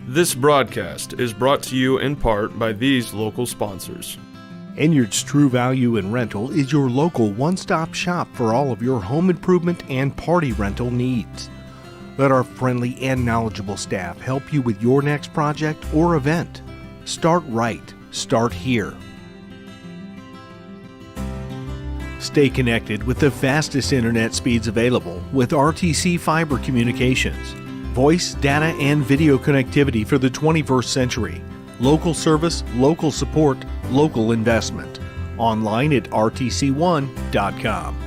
This broadcast is brought to you in part by these local sponsors. Enyard's True Value in Rental is your local one-stop shop for all of your home improvement and party rental needs. Let our friendly and knowledgeable staff help you with your next project or event. Start right. Start here. Stay connected with the fastest internet speeds available with RTC Fiber Communications. Voice, data, and video connectivity for the 21st century. Local service, local support, local investment. Online at rtc1.com.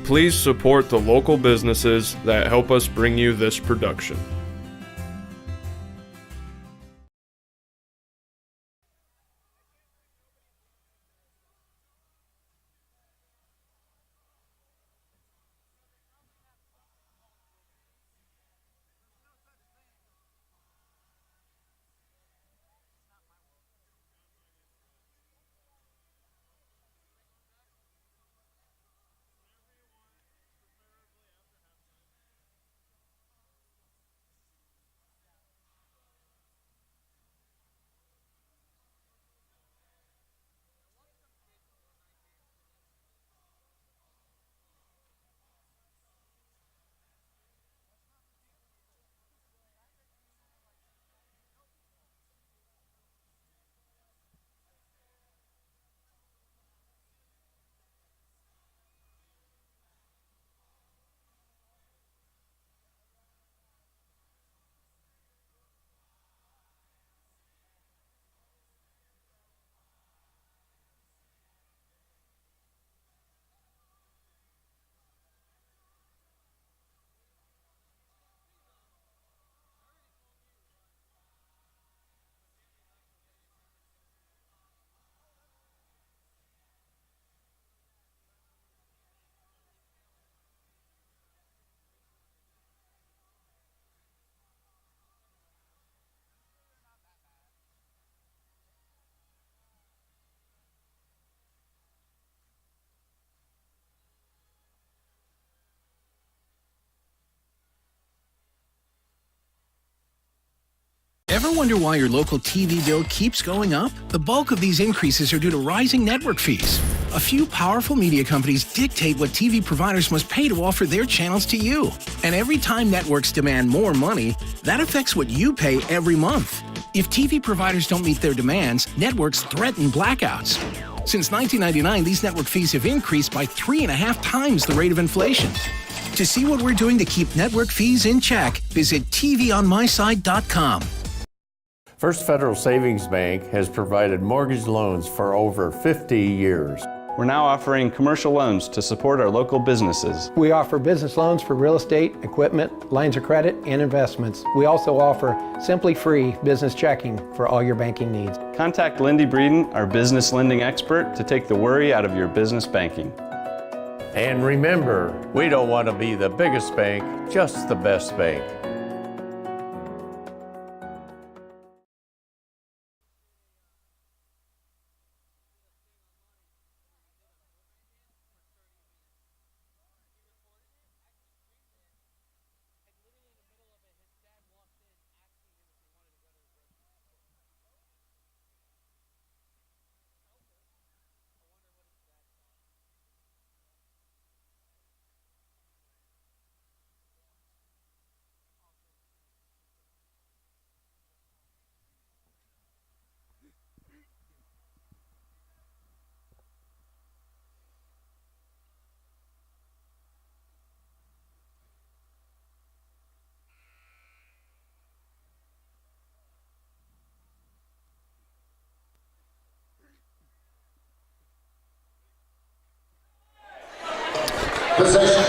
Please support the local businesses that help us bring you this production. Ever wonder why your local TV bill keeps going up? The bulk of these increases are due to rising network fees. A few powerful media companies dictate what TV providers must pay to offer their channels to you. And every time networks demand more money, that affects what you pay every month. If TV providers don't meet their demands, networks threaten blackouts. Since 1999, these network fees have increased by 3.5 times the rate of inflation. To see what we're doing to keep network fees in check, visit tvonmyside.com. First Federal Savings Bank has provided mortgage loans for over 50 years. We're now offering commercial loans to support our local businesses. We offer business loans for real estate, equipment, lines of credit, and investments. We also offer Simply Free business checking for all your banking needs. Contact Lindy Breeden, our business lending expert, to take the worry out of your business banking. And remember, we don't want to be the biggest bank, just the best bank.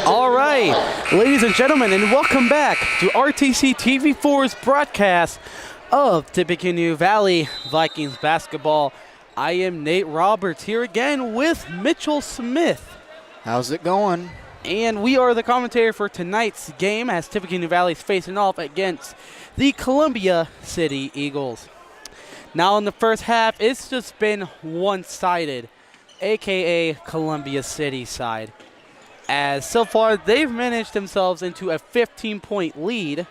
All right, ladies and gentlemen, and welcome back to RTC TV4's broadcast of Tippecanoe Valley Vikings basketball. I am Nate Roberts here again with Mitchell Smith. How's it going? And we are the commentator for tonight's game as Tippecanoe Valley is facing off against the Columbia City Eagles. Now in the first half, it's just been one-sided, a.k.a. Columbia City side. As so far, they've managed themselves into a 15-point lead,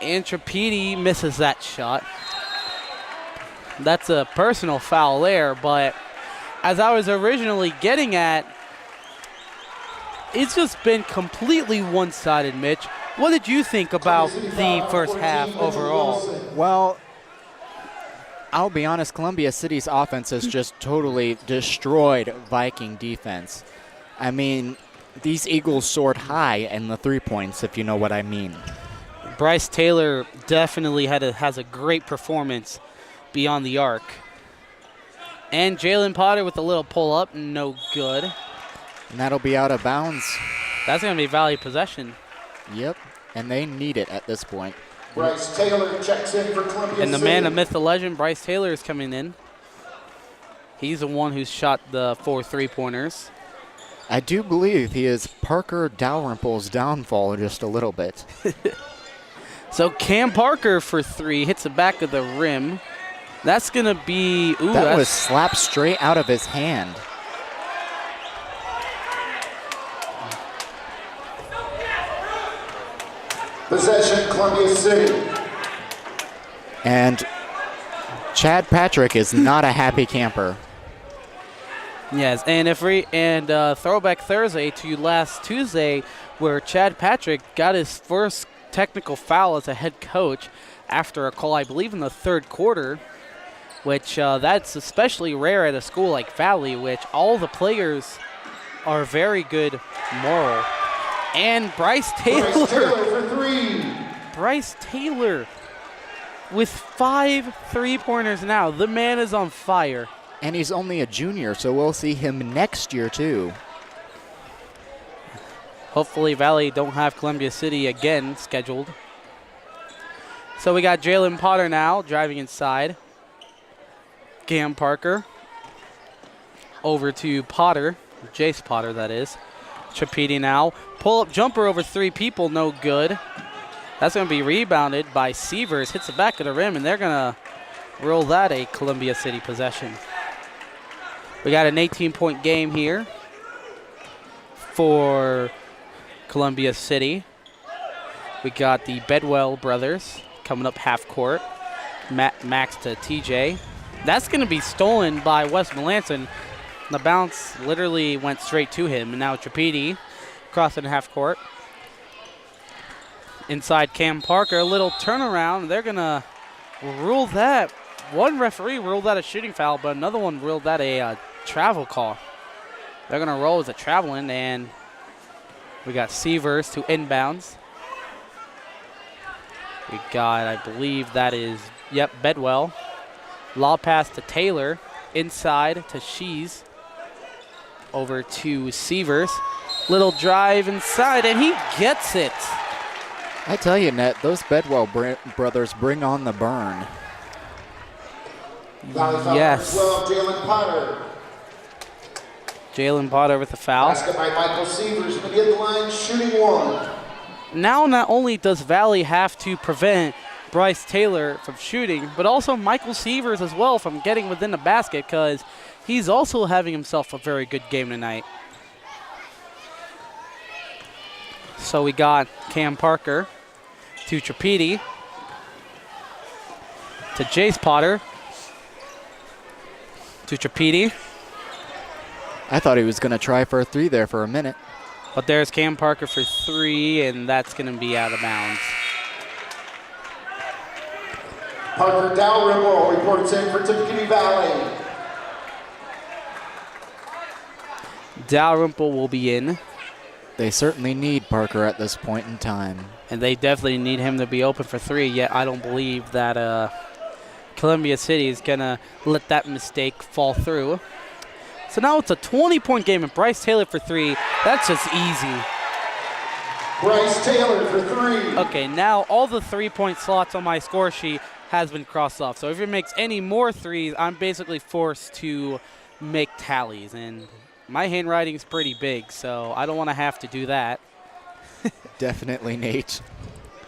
and Trapedi misses that shot. That's a personal foul there, but as I was originally getting at, it's just been completely one-sided, Mitch. What did you think about the first half overall? Well, I'll be honest, Columbia City's offense has just totally destroyed Viking defense. I mean, these Eagles soared high in the 3 points, if you know what I mean. Bryce Taylor definitely has a great performance beyond the arc. And Jalen Potter with a little pull-up, no good. And that'll be out of bounds. That's going to be Valley possession. Yep, and they need it at this point. Bryce Taylor checks in for Columbia And the City. man, the myth, the legend, Bryce Taylor is coming in. He's the one who's shot the 4 3-pointers. I do believe he is Parker Dalrymple's downfall just a little bit. So Cam Parker for 3 hits the back of the rim. That's going to be... Ooh, that was slapped straight out of his hand. Possession, Columbia City. And Chad Patrick is not a happy camper. Yes, and throwback Thursday to last Tuesday, where Chad Patrick got his first technical foul as a head coach after a call, I believe, in the third quarter, which that's especially rare at a school like Valley, which all the players are very good moral. And Bryce Taylor. Bryce Taylor for 3. Bryce Taylor with 5 3-pointers now. The man is on fire. And he's only a junior, so we'll see him next year, too. Hopefully Valley don't have Columbia City again scheduled. So we got Jalen Potter now driving inside. Cam Parker over to Potter, Jace Potter that is. Trapedi now. Pull-up jumper over 3 people, no good. That's going to be rebounded by Sievers. Hits the back of the rim, and they're going to roll that a Columbia City possession. We got an 18-point game here for Columbia City. We got the Bedwell brothers coming up half court. Max to TJ. That's going to be stolen by Wes Melanson. The bounce literally went straight to him. And now Trapedi crossing half court. Inside Cam Parker, a little turnaround. They're going to rule that. One referee ruled that a shooting foul, but another one ruled that a travel call. They're going to roll as a traveling, and we got Sievers to inbounds. We got, I believe that is, Bedwell. Law pass to Taylor. Inside to Shees. Over to Sievers. Little drive inside, and he gets it. I tell you, Net, those Bedwell brothers bring on the burn. Yes. Jalen Potter. Jalen Potter with the foul. Basket by Michael Sievers from the line, shooting 1. Now not only does Valley have to prevent Bryce Taylor from shooting, but also Michael Sievers as well from getting within the basket, because he's also having himself a very good game tonight. So we got Cam Parker to Trapedi to Jace Potter to Trapedi. I thought he was going to try for a 3 there for a minute. But there's Cam Parker for 3, and that's going to be out of bounds. Parker Dalrymple reports in for Tippecanoe Valley. Dalrymple will be in. They certainly need Parker at this point in time. And they definitely need him to be open for 3, yet I don't believe that Columbia City is going to let that mistake fall through. So now it's a 20-point game, and Bryce Taylor for 3. That's just easy. Bryce Taylor for 3. Okay, now all the 3-point slots on my score sheet has been crossed off. So if he makes any more 3s, I'm basically forced to make tallies. And my handwriting's pretty big, so I don't want to have to do that. Definitely, Nate.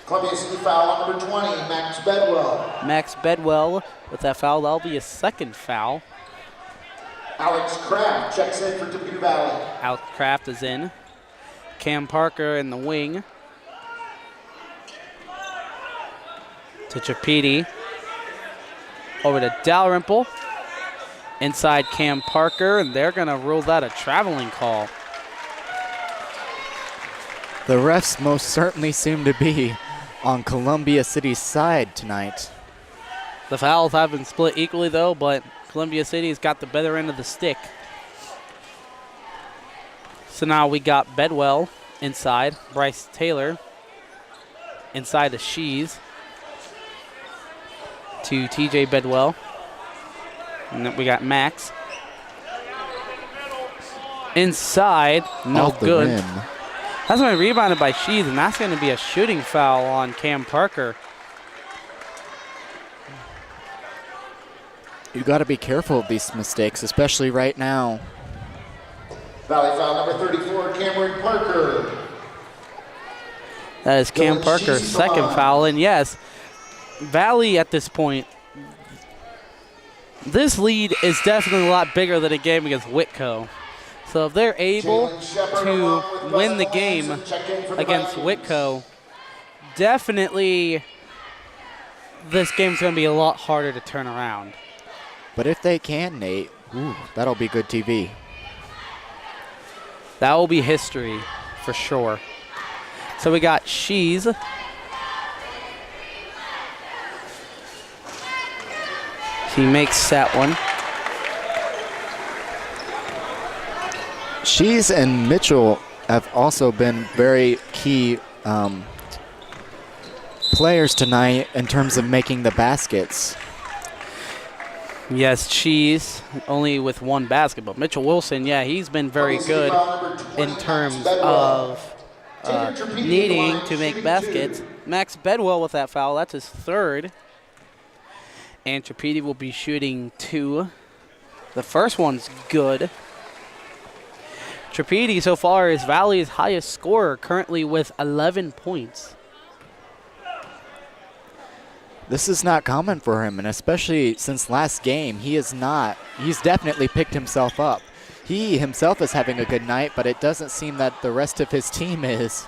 Columbia City foul number 20, Max Bedwell. Max Bedwell with that foul. That'll be a second foul. Alex Kraft checks in for Tippecanoe Valley. Alex Kraft is in. Cam Parker in the wing. To Trapedi. Over to Dalrymple. Inside Cam Parker, and they're going to rule that a traveling call. The refs most certainly seem to be on Columbia City's side tonight. The fouls have been split equally, though, but Columbia City's got the better end of the stick. So now we got Bedwell inside, Bryce Taylor inside the Shees to TJ Bedwell. And then we got Max inside, no Off the good. rim. That's going to be rebounded by Shees, and that's going to be a shooting foul on Cam Parker. You got to be careful of these mistakes, especially right now. Valley foul number 34, Cameron Parker. That is Cam Parker's second foul, and yes, Valley at this point, this lead is definitely a lot bigger than a game against Whitco. So if they're able to win the game against Whitco, definitely this game's going to be a lot harder to turn around. But if they can, Nate, that'll be good TV. That will be history for sure. So we got Shees. He makes that one. Shees and Mitchell have also been very key players tonight in terms of making the baskets. Yes, Shees only with one basket, but Mitchell Wilson, yeah, he's been very good in terms of needing to make baskets. Max Bedwell with that foul, that's his third. And Trapedi will be shooting two. The first one's good. Trapedi so far is Valley's highest scorer, currently with 11 points. This is not common for him, and especially since last game, he's definitely picked himself up. He himself is having a good night, but it doesn't seem that the rest of his team is.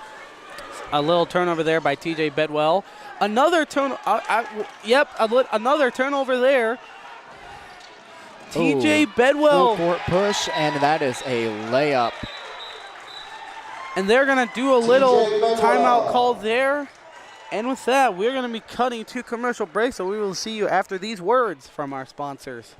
A little turnover there by TJ Bedwell. Another another turnover there. TJ Bedwell. Full court push, and that is a layup. And they're going to do a little timeout call there. And with that, we're going to be cutting to commercial break, so we will see you after these words from our sponsors.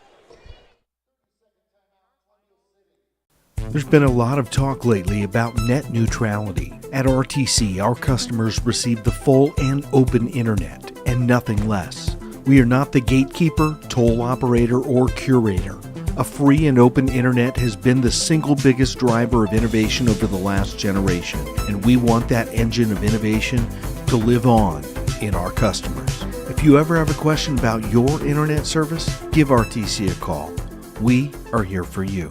There's been a lot of talk lately about net neutrality. At RTC, our customers receive the full and open internet and nothing less. We are not the gatekeeper, toll operator, or curator. A free and open internet has been the single biggest driver of innovation over the last generation, and we want that engine of innovation to live on in our customers. If you ever have a question about your internet service, give RTC a call. We are here for you.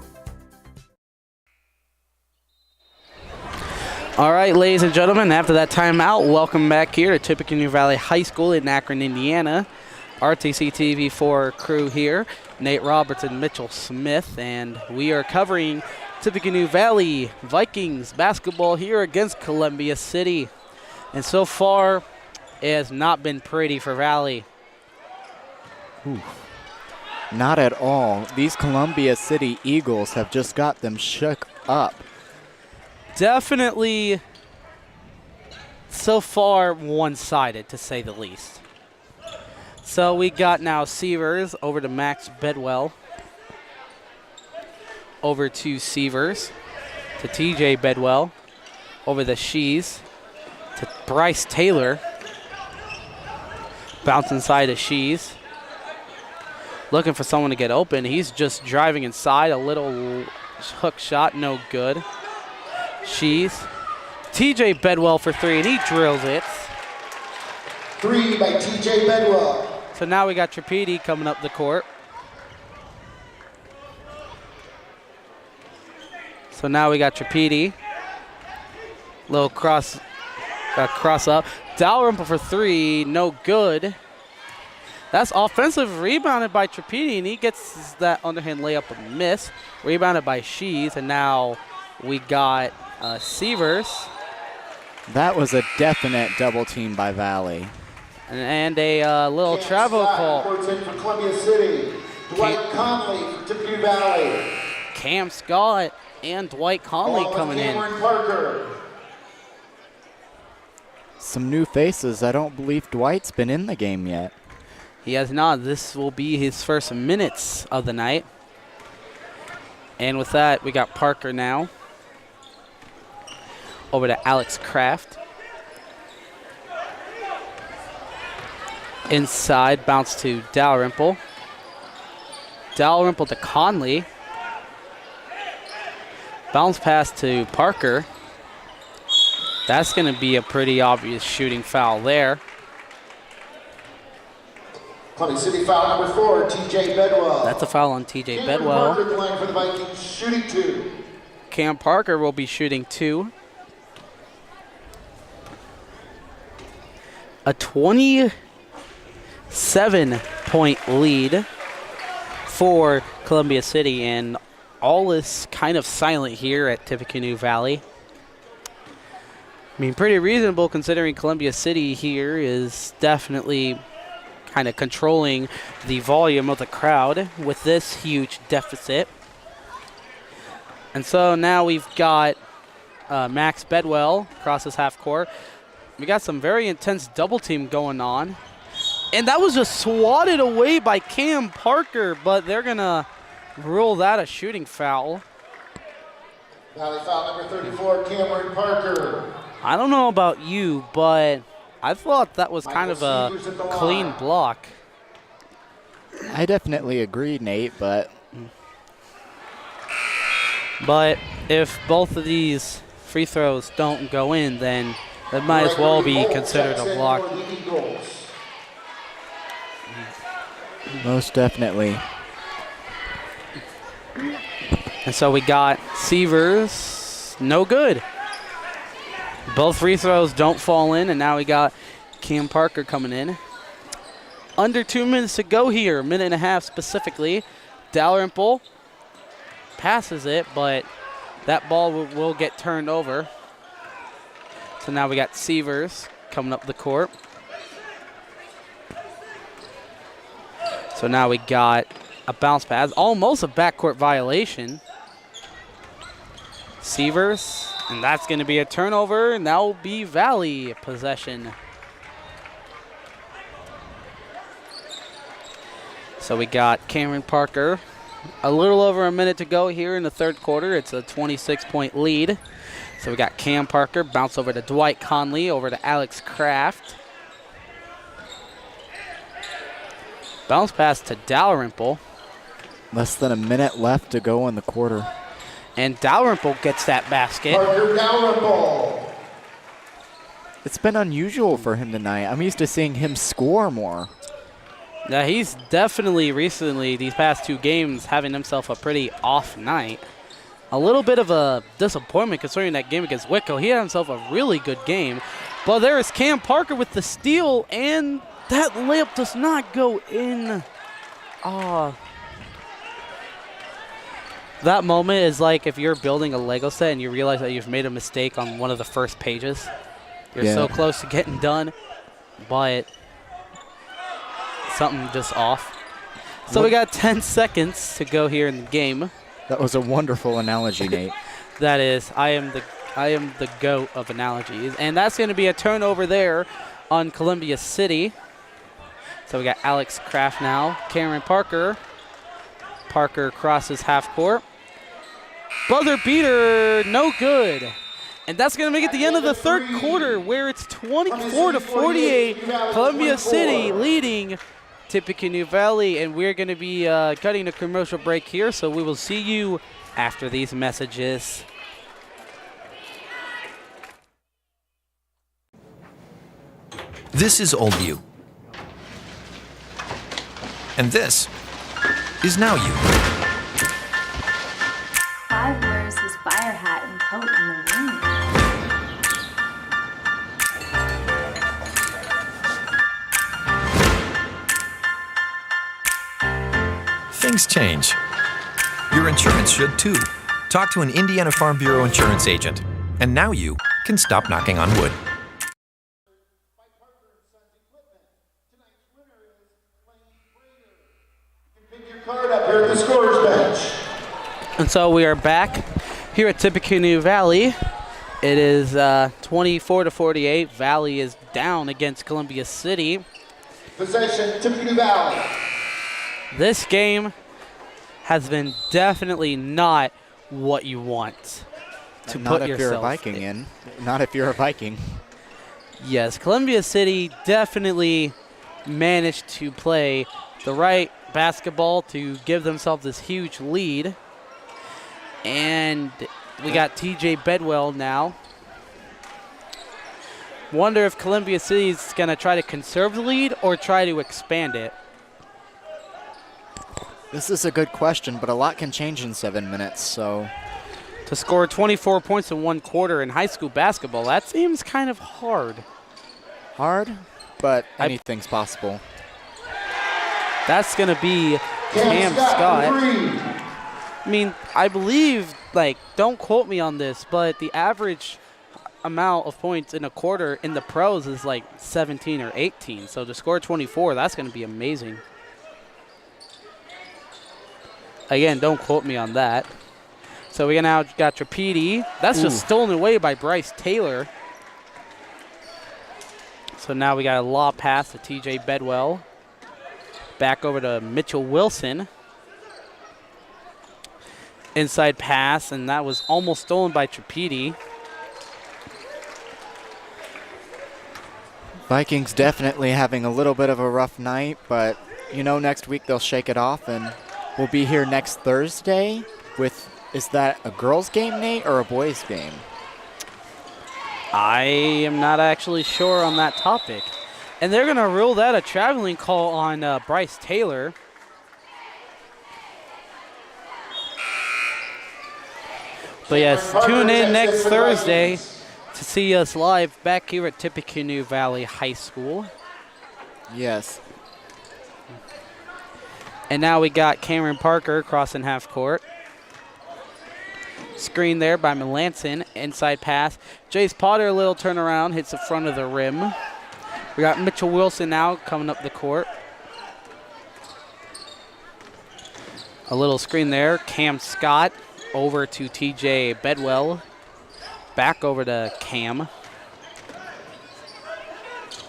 All right, ladies and gentlemen, after that timeout, welcome back here to Tippecanoe Valley High School in Akron, Indiana. RTC TV4 crew here, Nate Roberts and Mitchell Smith, and we are covering Tippecanoe Valley Vikings basketball here against Columbia City. And so far, it has not been pretty for Valley. Not at all. These Columbia City Eagles have just got them shook up. Definitely, so far, one-sided, to say the least. So we got now Severs over to Max Bedwell. Over to Severs. To TJ Bedwell. Over the Shees. To Bryce Taylor. Bounce inside of Shees. Looking for someone to get open. He's just driving inside. A little hook shot, no good. Shees. TJ Bedwell for three, and he drills it. Three by TJ Bedwell. So now we got Trapedi coming up the court. So now we got Tripedi. Little cross up. Dalrymple for 3, no good. That's offensive rebounded by Tripedi, and he gets that underhand layup a miss. Rebounded by Shees, and now we got Sievers. That was a definite double team by Valley. And a little travel call. For Columbia City. Dwight Conley for Tippecanoe Valley. Cam Scott and Dwight Conley coming in. Parker. Some new faces. I don't believe Dwight's been in the game yet. He has not. This will be his first minutes of the night. And with that, we got Parker now. Over to Alex Kraft. Inside, bounce to Dalrymple. Dalrymple to Conley. Bounce pass to Parker. That's going to be a pretty obvious shooting foul there. Columbia City foul number 4, TJ Bedwell. That's a foul on TJ Cameron Bedwell. Parker at the line for the Vikings, shooting 2. Cam Parker will be shooting 2. A 27-point lead for Columbia City, and all is kind of silent here at Tippecanoe Valley. I mean, pretty reasonable considering Columbia City here is definitely kind of controlling the volume of the crowd with this huge deficit. And so now we've got Max Bedwell crosses half court. We got some very intense double team going on. And that was just swatted away by Cam Parker, but they're going to rule that a shooting foul. Valley foul number 34, Cameron Parker. I don't know about you, but I thought that was kind of a clean block. I definitely agree, Nate, but if both of these free throws don't go in, then that might as well be considered a block. Most definitely. And so we got Sievers, no good. Both free throws don't fall in, and now we got Cam Parker coming in. Under 2 minutes to go here, a minute and a half specifically. Dalrymple passes it, but that ball will get turned over. So now we got Sievers coming up the court. So now we got a bounce pass, almost a backcourt violation. Sievers, and that's going to be a turnover, and that will be Valley possession. So we got Cameron Parker. A little over a minute to go here in the third quarter. It's a 26-point lead. So we got Cam Parker, bounce over to Dwight Conley, over to Alex Kraft. Bounce pass to Dalrymple. Less than a minute left to go in the quarter. And Dalrymple gets that basket. Parker Dalrymple. It's been unusual for him tonight. I'm used to seeing him score more. Yeah, he's definitely recently, these past 2 games, having himself a pretty off night. A little bit of a disappointment considering that game against Whitco. He had himself a really good game. But there is Cam Parker with the steal, and that layup does not go in. That moment is like if you're building a Lego set and you realize that you've made a mistake on one of the first pages. You're so close to getting done, but something just off. So we got 10 seconds to go here in the game. That was a wonderful analogy, Nate. That is, I am the GOAT of analogies. And that's going to be a turnover there on Columbia City. So we got Alex Kraft now. Cameron Parker. Parker crosses half court. Buzzer beater, no good. And that's going to make it the end of the third quarter, where it's 24-48. Columbia City leading Tippecanoe Valley. And we're going to be cutting a commercial break here, so we will see you after these messages. This is Oldview. And this is Now You. 5 words is fire. fire hat and coat in the ring. Things change. Your insurance should too. Talk to an Indiana Farm Bureau insurance agent. And now you can stop knocking on wood. Pick your card up here at the scorer's bench. And so we are back here at Tippecanoe Valley. It is 24-48. Valley is down against Columbia City. Possession, Tippecanoe Valley. This game has been definitely not what you want to Not put if you're a yourself Viking in. Not if you're a Viking. Yes, Columbia City definitely managed to play the right basketball to give themselves this huge lead. And we got TJ Bedwell now. Wonder if Columbia City is going to try to conserve the lead or try to expand it. This is a good question, but a lot can change in 7 minutes, so. To score 24 points in 1 quarter in high school basketball, that seems kind of hard. Hard, but anything's possible. That's going to be Cam Scott. I mean, I believe, don't quote me on this, but the average amount of points in a quarter in the pros is 17 or 18. So to score 24, that's going to be amazing. Again, don't quote me on that. So we now got Trapedi. That's just stolen away by Bryce Taylor. So now we got a lob pass to TJ Bedwell. Back over to Mitchell Wilson. Inside pass, and that was almost stolen by Trapedi. Vikings definitely having a little bit of a rough night, but next week they'll shake it off, and we'll be here next Thursday with, is that a girls' game, Nate, or a boys' game? I am not actually sure on that topic. And they're going to rule that a traveling call on Bryce Taylor. But yes, tune in next Thursday to see us live back here at Tippecanoe Valley High School. Yes. And now we got Cameron Parker crossing half court. Screen there by Melanson. Inside pass. Jace Potter, a little turnaround, hits the front of the rim. We got Mitchell Wilson now coming up the court. A little screen there. Cam Scott over to TJ Bedwell. Back over to Cam.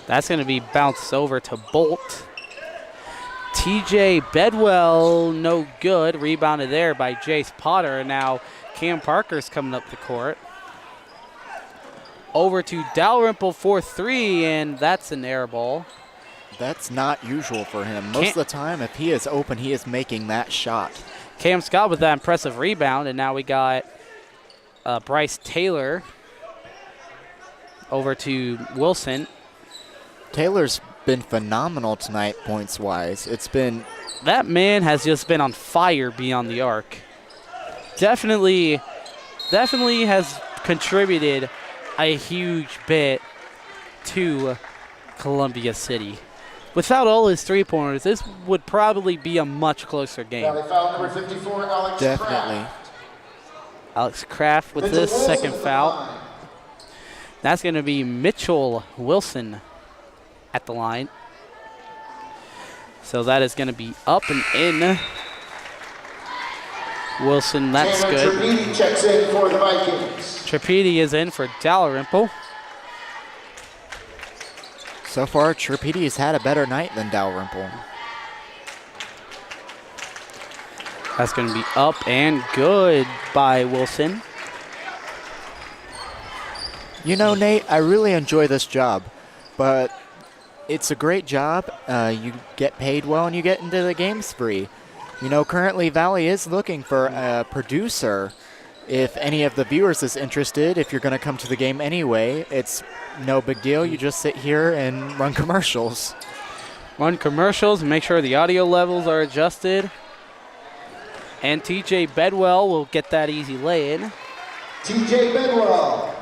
That's going to be bounced over to Bolt. TJ Bedwell, no good. Rebounded there by Jace Potter. And now Cam Parker's coming up the court. Over to Dalrymple for 3, and that's an air ball. That's not usual for him. Most of the time, if he is open, he is making that shot. Cam Scott with that impressive rebound, and now we got Bryce Taylor over to Wilson. Taylor's been phenomenal tonight, points-wise. It's been... That man has just been on fire beyond the arc. Definitely has contributed a huge bit to Columbia City. Without all his three-pointers, this would probably be a much closer game. Valley foul number 54, Alex Definitely. Kraft. Alex Kraft with this second foul. That's going to be Mitchell Wilson at the line. So that is going to be up and in. Wilson, that's good. Trapedi checks in for the Vikings. Trapedi is in for Dalrymple. So far, Trapedi's had a better night than Dalrymple. That's going to be up and good by Wilson. Nate, I really enjoy this job, but it's a great job. You get paid well and you get into the games free. Currently Valley is looking for a producer. If any of the viewers is interested, if you're going to come to the game anyway, it's no big deal. You just sit here and run commercials. Run commercials and make sure the audio levels are adjusted. And TJ Bedwell will get that easy lay-in. TJ Bedwell.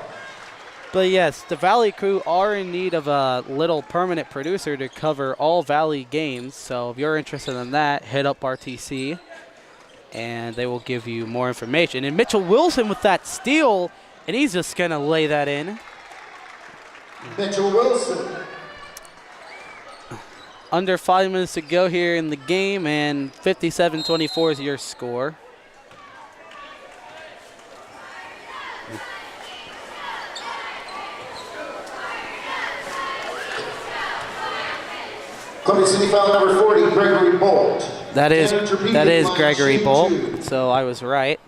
But yes, the Valley crew are in need of a little permanent producer to cover all Valley games. So if you're interested in that, hit up RTC and they will give you more information. And Mitchell Wilson with that steal, and he's just going to lay that in. Mitchell Wilson. Under 5 minutes to go here in the game, and 57-24 is your score. Columbia City foul number 40, Gregory Bolt. That is Gregory Bolt, so I was right.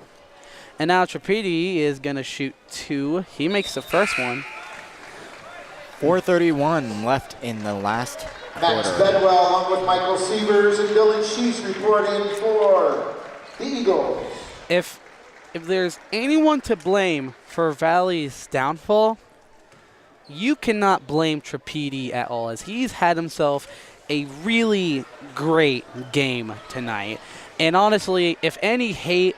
And now Trapedi is going to shoot 2. He makes the first one. 4:31 left in the last Max quarter. Bedwell along with Michael Sievers and Dylan Sheets reporting for the Eagles. If there's anyone to blame for Valley's downfall, you cannot blame Trapedi at all, as he's had himself a really great game tonight. And honestly, if any hate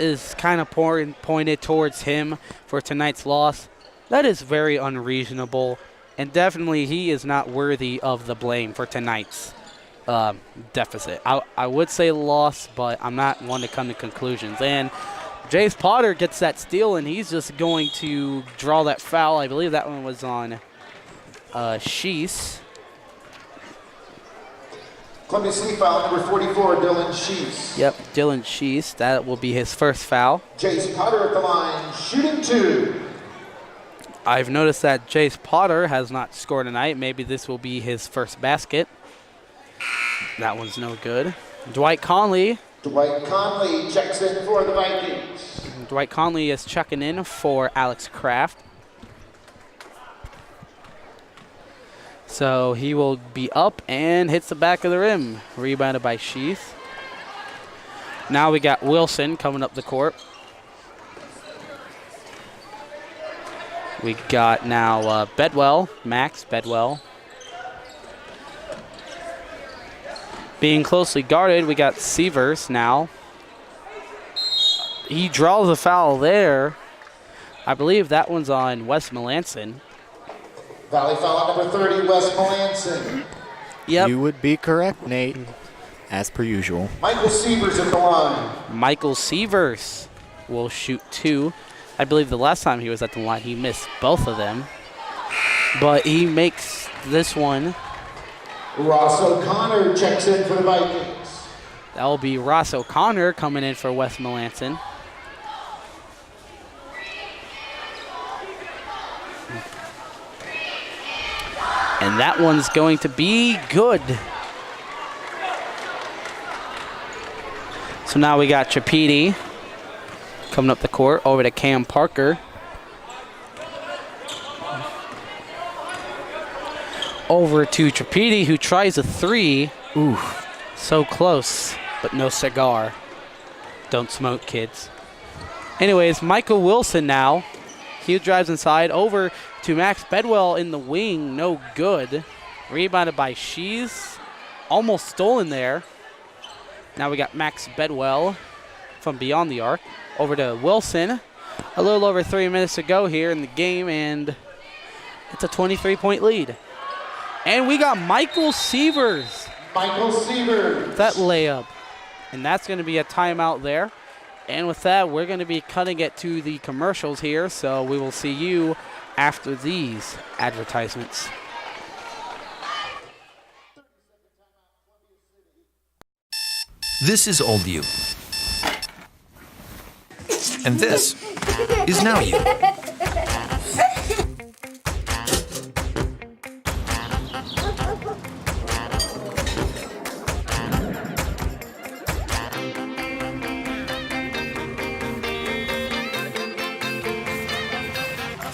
is kind of pointed towards him for tonight's loss, that is very unreasonable. And definitely he is not worthy of the blame for tonight's deficit. I would say loss, but I'm not one to come to conclusions. And Jace Potter gets that steal, and he's just going to draw that foul. I believe that one was on Sheese. Columbia City foul number 44, Dylan Sheets. Yep, Dylan Sheese. That will be his first foul. Jace Potter at the line, shooting 2. I've noticed that Jace Potter has not scored tonight. Maybe this will be his first basket. That one's no good. Dwight Conley. Dwight Conley checks in for the Vikings. Dwight Conley is checking in for Alex Kraft. So he will be up and hits the back of the rim. Rebounded by Sheath. Now we got Wilson coming up the court. We got now Bedwell, Max Bedwell. Being closely guarded, we got Sievers now. He draws a foul there. I believe that one's on Wes Melanson. Valley foul number 30, Wes Melanson. Yep. You would be correct, Nate, as per usual. Michael Sievers at the line. Michael Sievers will shoot 2. I believe the last time he was at the line, he missed both of them. But he makes this one. Ross O'Connor checks in for the Vikings. That will be Ross O'Connor coming in for Wes Melanson. And that one's going to be good. So now we got Trapedi coming up the court over to Cam Parker. Over to Trapedi, who tries a 3. Ooh, so close, but no cigar. Don't smoke, kids. Anyways, Michael Wilson now. He drives inside over to Max Bedwell in the wing. No good. Rebounded by Shees. Almost stolen there. Now we got Max Bedwell from beyond the arc. Over to Wilson. A little over 3 minutes to go here in the game, and it's a 23-point lead. And we got Michael Sievers. Michael Sievers. That layup. And that's going to be a timeout there. And with that, we're going to be cutting it to the commercials here, so we will see you after these advertisements. This is old you. And this is now you.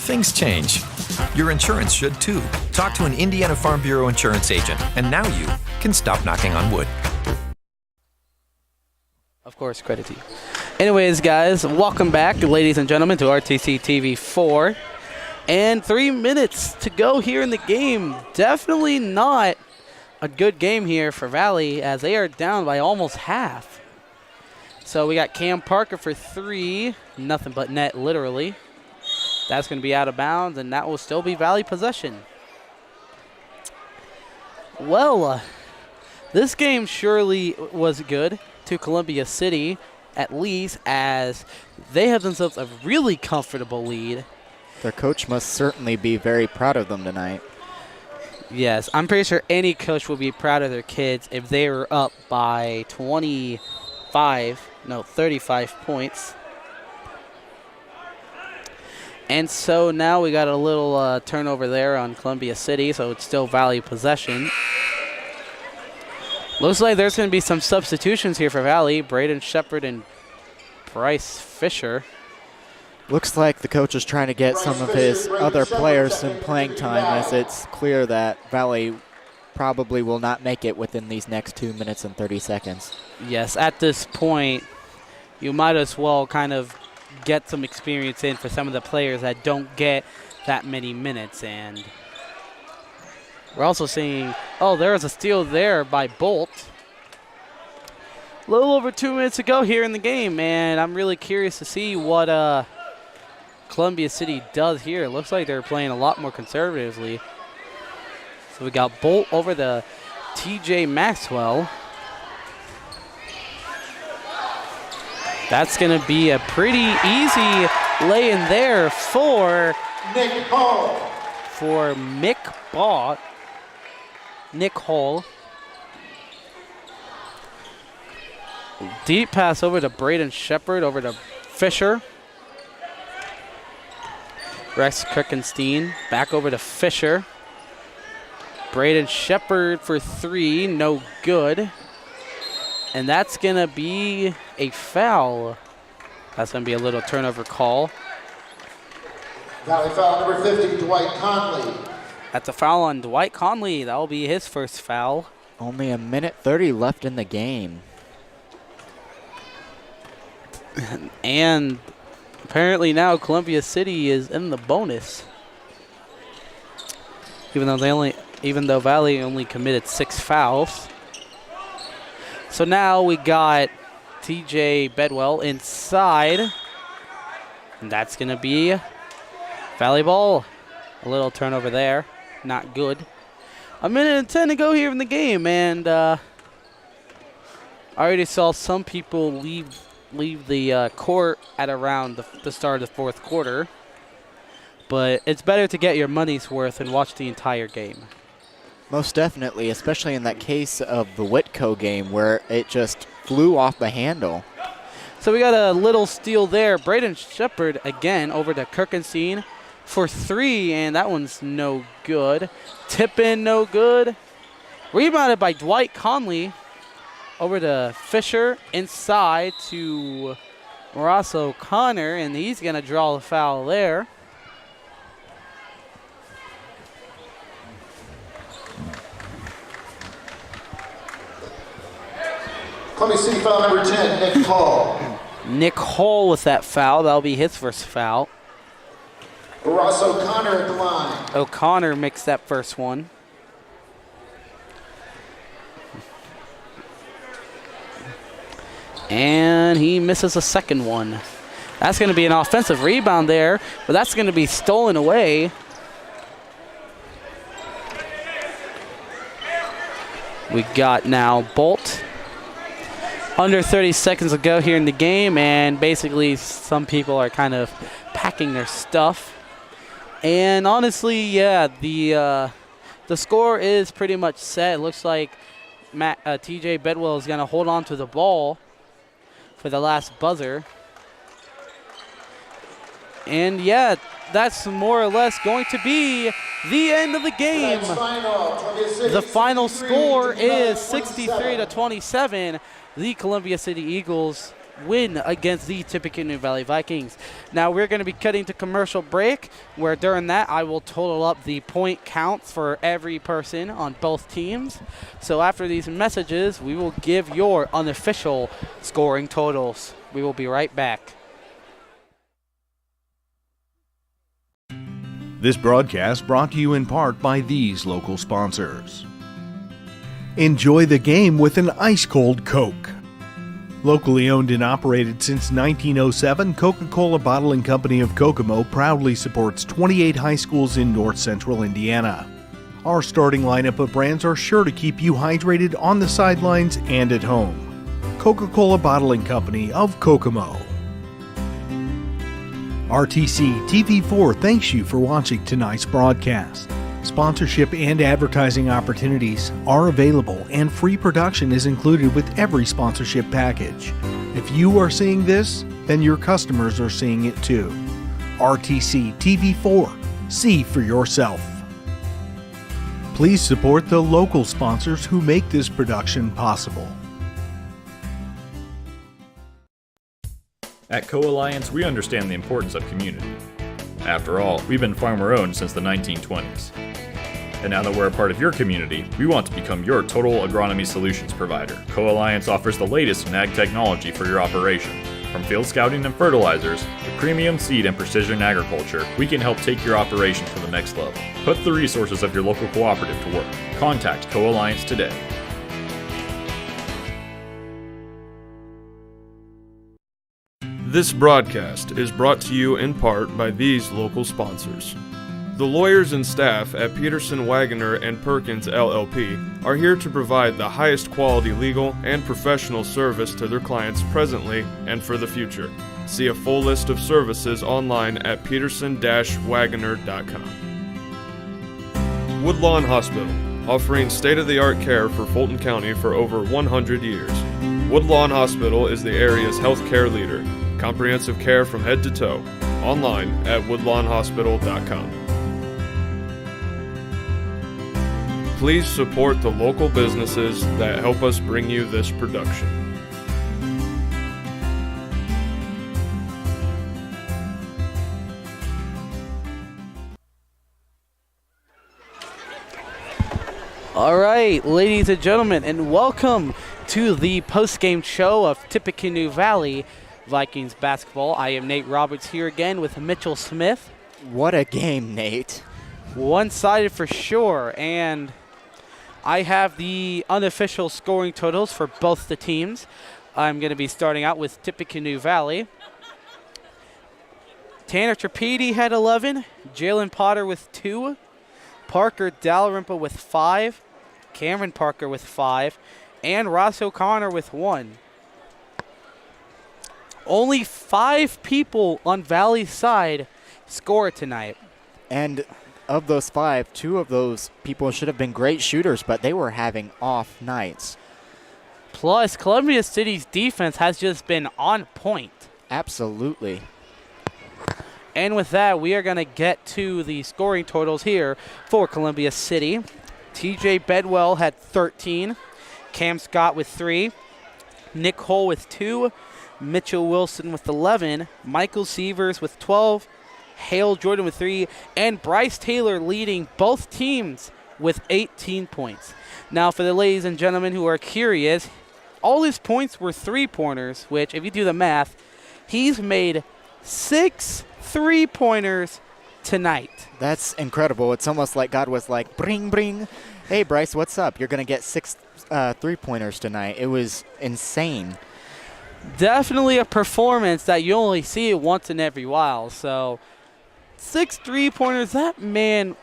Things change. Your insurance should too. Talk to an Indiana Farm Bureau insurance agent, and now you can stop knocking on wood. Of course, credit to you. Anyways, guys, welcome back, ladies and gentlemen, to RTC TV 4. And 3 minutes to go here in the game. Definitely not a good game here for Valley, as they are down by almost half. So we got Cam Parker for 3. Nothing but net, literally. That's going to be out of bounds, and that will still be Valley possession. Well, this game surely was good to Columbia City, at least, as they have themselves a really comfortable lead. Their coach must certainly be very proud of them tonight. Yes, I'm pretty sure any coach will be proud of their kids if they were up by 35 points. And so now we got a little turnover there on Columbia City, so it's still Valley possession. Looks like there's going to be some substitutions here for Valley. Braden Shepard and Bryce Fisher. Looks like the coach is trying to get some of his other players some playing time, as it's clear that Valley probably will not make it within these next 2 minutes and 30 seconds. Yes, at this point, you might as well kind of get some experience in for some of the players that don't get that many minutes. And we're also seeing, oh, there was a steal there by Bolt. A little over 2 minutes to go here in the game, and I'm really curious to see what Columbia City does here. It looks like they're playing a lot more conservatively. So we got Bolt over to TJ Maxwell. That's going to be a pretty easy lay-in there for Nick Hall. For Nick Hall. Deep pass over to Braden Shepard, over to Fisher. Rex Kirkenstein back over to Fisher. Braden Shepard for 3, no good. And that's going to be a foul. That's going to be a little turnover call. Valley foul number 50, Dwight Conley. That's a foul on Dwight Conley. That will be his first foul. Only a minute 30 left in the game. And apparently now Columbia City is in the bonus. Even though Valley only committed 6 fouls. So now we got TJ Bedwell inside. And that's going to be Valley ball. A little turnover there. Not good. A minute and 10 to go here in the game. And I already saw some people leave the court at around the start of the fourth quarter. But it's better to get your money's worth and watch the entire game. Most definitely, especially in that case of the Whitco game where it just flew off the handle. So we got a little steal there. Braden Shepard again over to Kirkenstein for 3, and that one's no good. Tip in, no good. Rebounded by Dwight Conley over to Fisher, inside to Ross O'Connor, and he's going to draw the foul there. Columbia City foul number 10, Nick Hall. Nick Hall with that foul. That'll be his first foul. Ross O'Connor at the line. O'Connor mixed that first one. And he misses a second one. That's going to be an offensive rebound there, but that's going to be stolen away. We got now Bolt. Under 30 seconds to go here in the game, and basically some people are kind of packing their stuff. And honestly, yeah, the score is pretty much set. It looks like TJ Bedwell is going to hold on to the ball for the last buzzer. And yeah, that's more or less going to be the end of the game. The final score is 63-27. The Columbia City Eagles win against the Tippecanoe Valley Vikings. Now we're going to be cutting to commercial break, where during that I will total up the point counts for every person on both teams. So after these messages, we will give your unofficial scoring totals. We will be right back. This broadcast brought to you in part by these local sponsors. Enjoy the game with an ice-cold Coke. Locally owned and operated since 1907, Coca-Cola Bottling Company of Kokomo proudly supports 28 high schools in north central Indiana. Our starting lineup of brands are sure to keep you hydrated on the sidelines and at home. Coca-Cola Bottling Company of Kokomo. RTC TV4 thanks you for watching tonight's broadcast. Sponsorship and advertising opportunities are available, and free production is included with every sponsorship package. If you are seeing this, then your customers are seeing it too. RTC TV4. See for yourself. Please support the local sponsors who make this production possible. At Co-Alliance, we understand the importance of community. After all, we've been farmer-owned since the 1920s. And now that we're a part of your community, we want to become your total agronomy solutions provider. Co-Alliance offers the latest in ag technology for your operation. From field scouting and fertilizers to premium seed and precision agriculture, we can help take your operation to the next level. Put the resources of your local cooperative to work. Contact Co-Alliance today. This broadcast is brought to you in part by these local sponsors. The lawyers and staff at Peterson, Wagoner & Perkins LLP are here to provide the highest quality legal and professional service to their clients presently and for the future. See a full list of services online at peterson-wagoner.com. Woodlawn Hospital, offering state-of-the-art care for Fulton County for over 100 years. Woodlawn Hospital is the area's healthcare leader. Comprehensive care from head to toe. Online at woodlawnhospital.com. Please support the local businesses that help us bring you this production. All right, ladies and gentlemen, and welcome to the post-game show of Tippecanoe Valley Vikings basketball. I am Nate Roberts here again with Mitchell Smith. What a game, Nate. One-sided for sure, and I have the unofficial scoring totals for both the teams. I'm going to be starting out with Tippecanoe Valley. Tanner Trapedi had 11, Jalen Potter with 2, Parker Dalrymple with 5, Cameron Parker with 5, and Ross O'Connor with 1. Only 5 people on Valley's side scored tonight. And of those 5, 2 of those people should have been great shooters, but they were having off nights. Plus, Columbia City's defense has just been on point. Absolutely. And with that, we are going to get to the scoring totals here for Columbia City. TJ Bedwell had 13, Cam Scott with 3, Nick Hull with 2, Mitchell Wilson with 11, Michael Sievers with 12, Hale Jordan with 3, and Bryce Taylor leading both teams with 18 points. Now, for the ladies and gentlemen who are curious, all his points were three-pointers, which, if you do the math, he's made 6 3-pointers tonight. That's incredible. It's almost like God was like, bring, bring. Hey, Bryce, what's up? You're going to get 6 3-pointers tonight. It was insane. Definitely a performance that you only see once in every while. So 6 3-pointers, that man,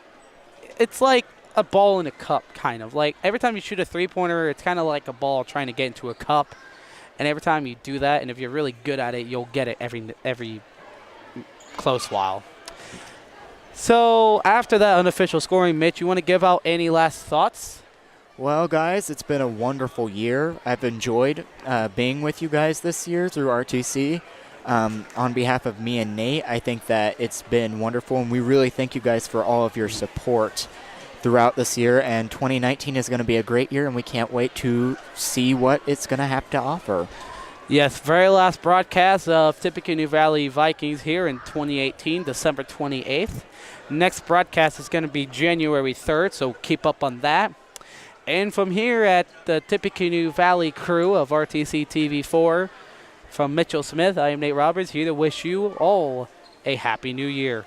it's like a ball in a cup, kind of. Like every time you shoot a 3-pointer, it's kind of like a ball trying to get into a cup. And every time you do that, and if you're really good at it, you'll get it every close while. So after that unofficial scoring, Mitch, you want to give out any last thoughts? Well, guys, it's been a wonderful year. I've enjoyed being with you guys this year through RTC. On behalf of me and Nate, I think that it's been wonderful, and we really thank you guys for all of your support throughout this year. And 2019 is going to be a great year, and we can't wait to see what it's going to have to offer. Yes, very last broadcast of Tippecanoe Valley Vikings here in 2018, December 28th. Next broadcast is going to be January 3rd, so keep up on that. And from here at the Tippecanoe Valley crew of RTC TV4, from Mitchell Smith, I am Nate Roberts, here to wish you all a Happy New Year.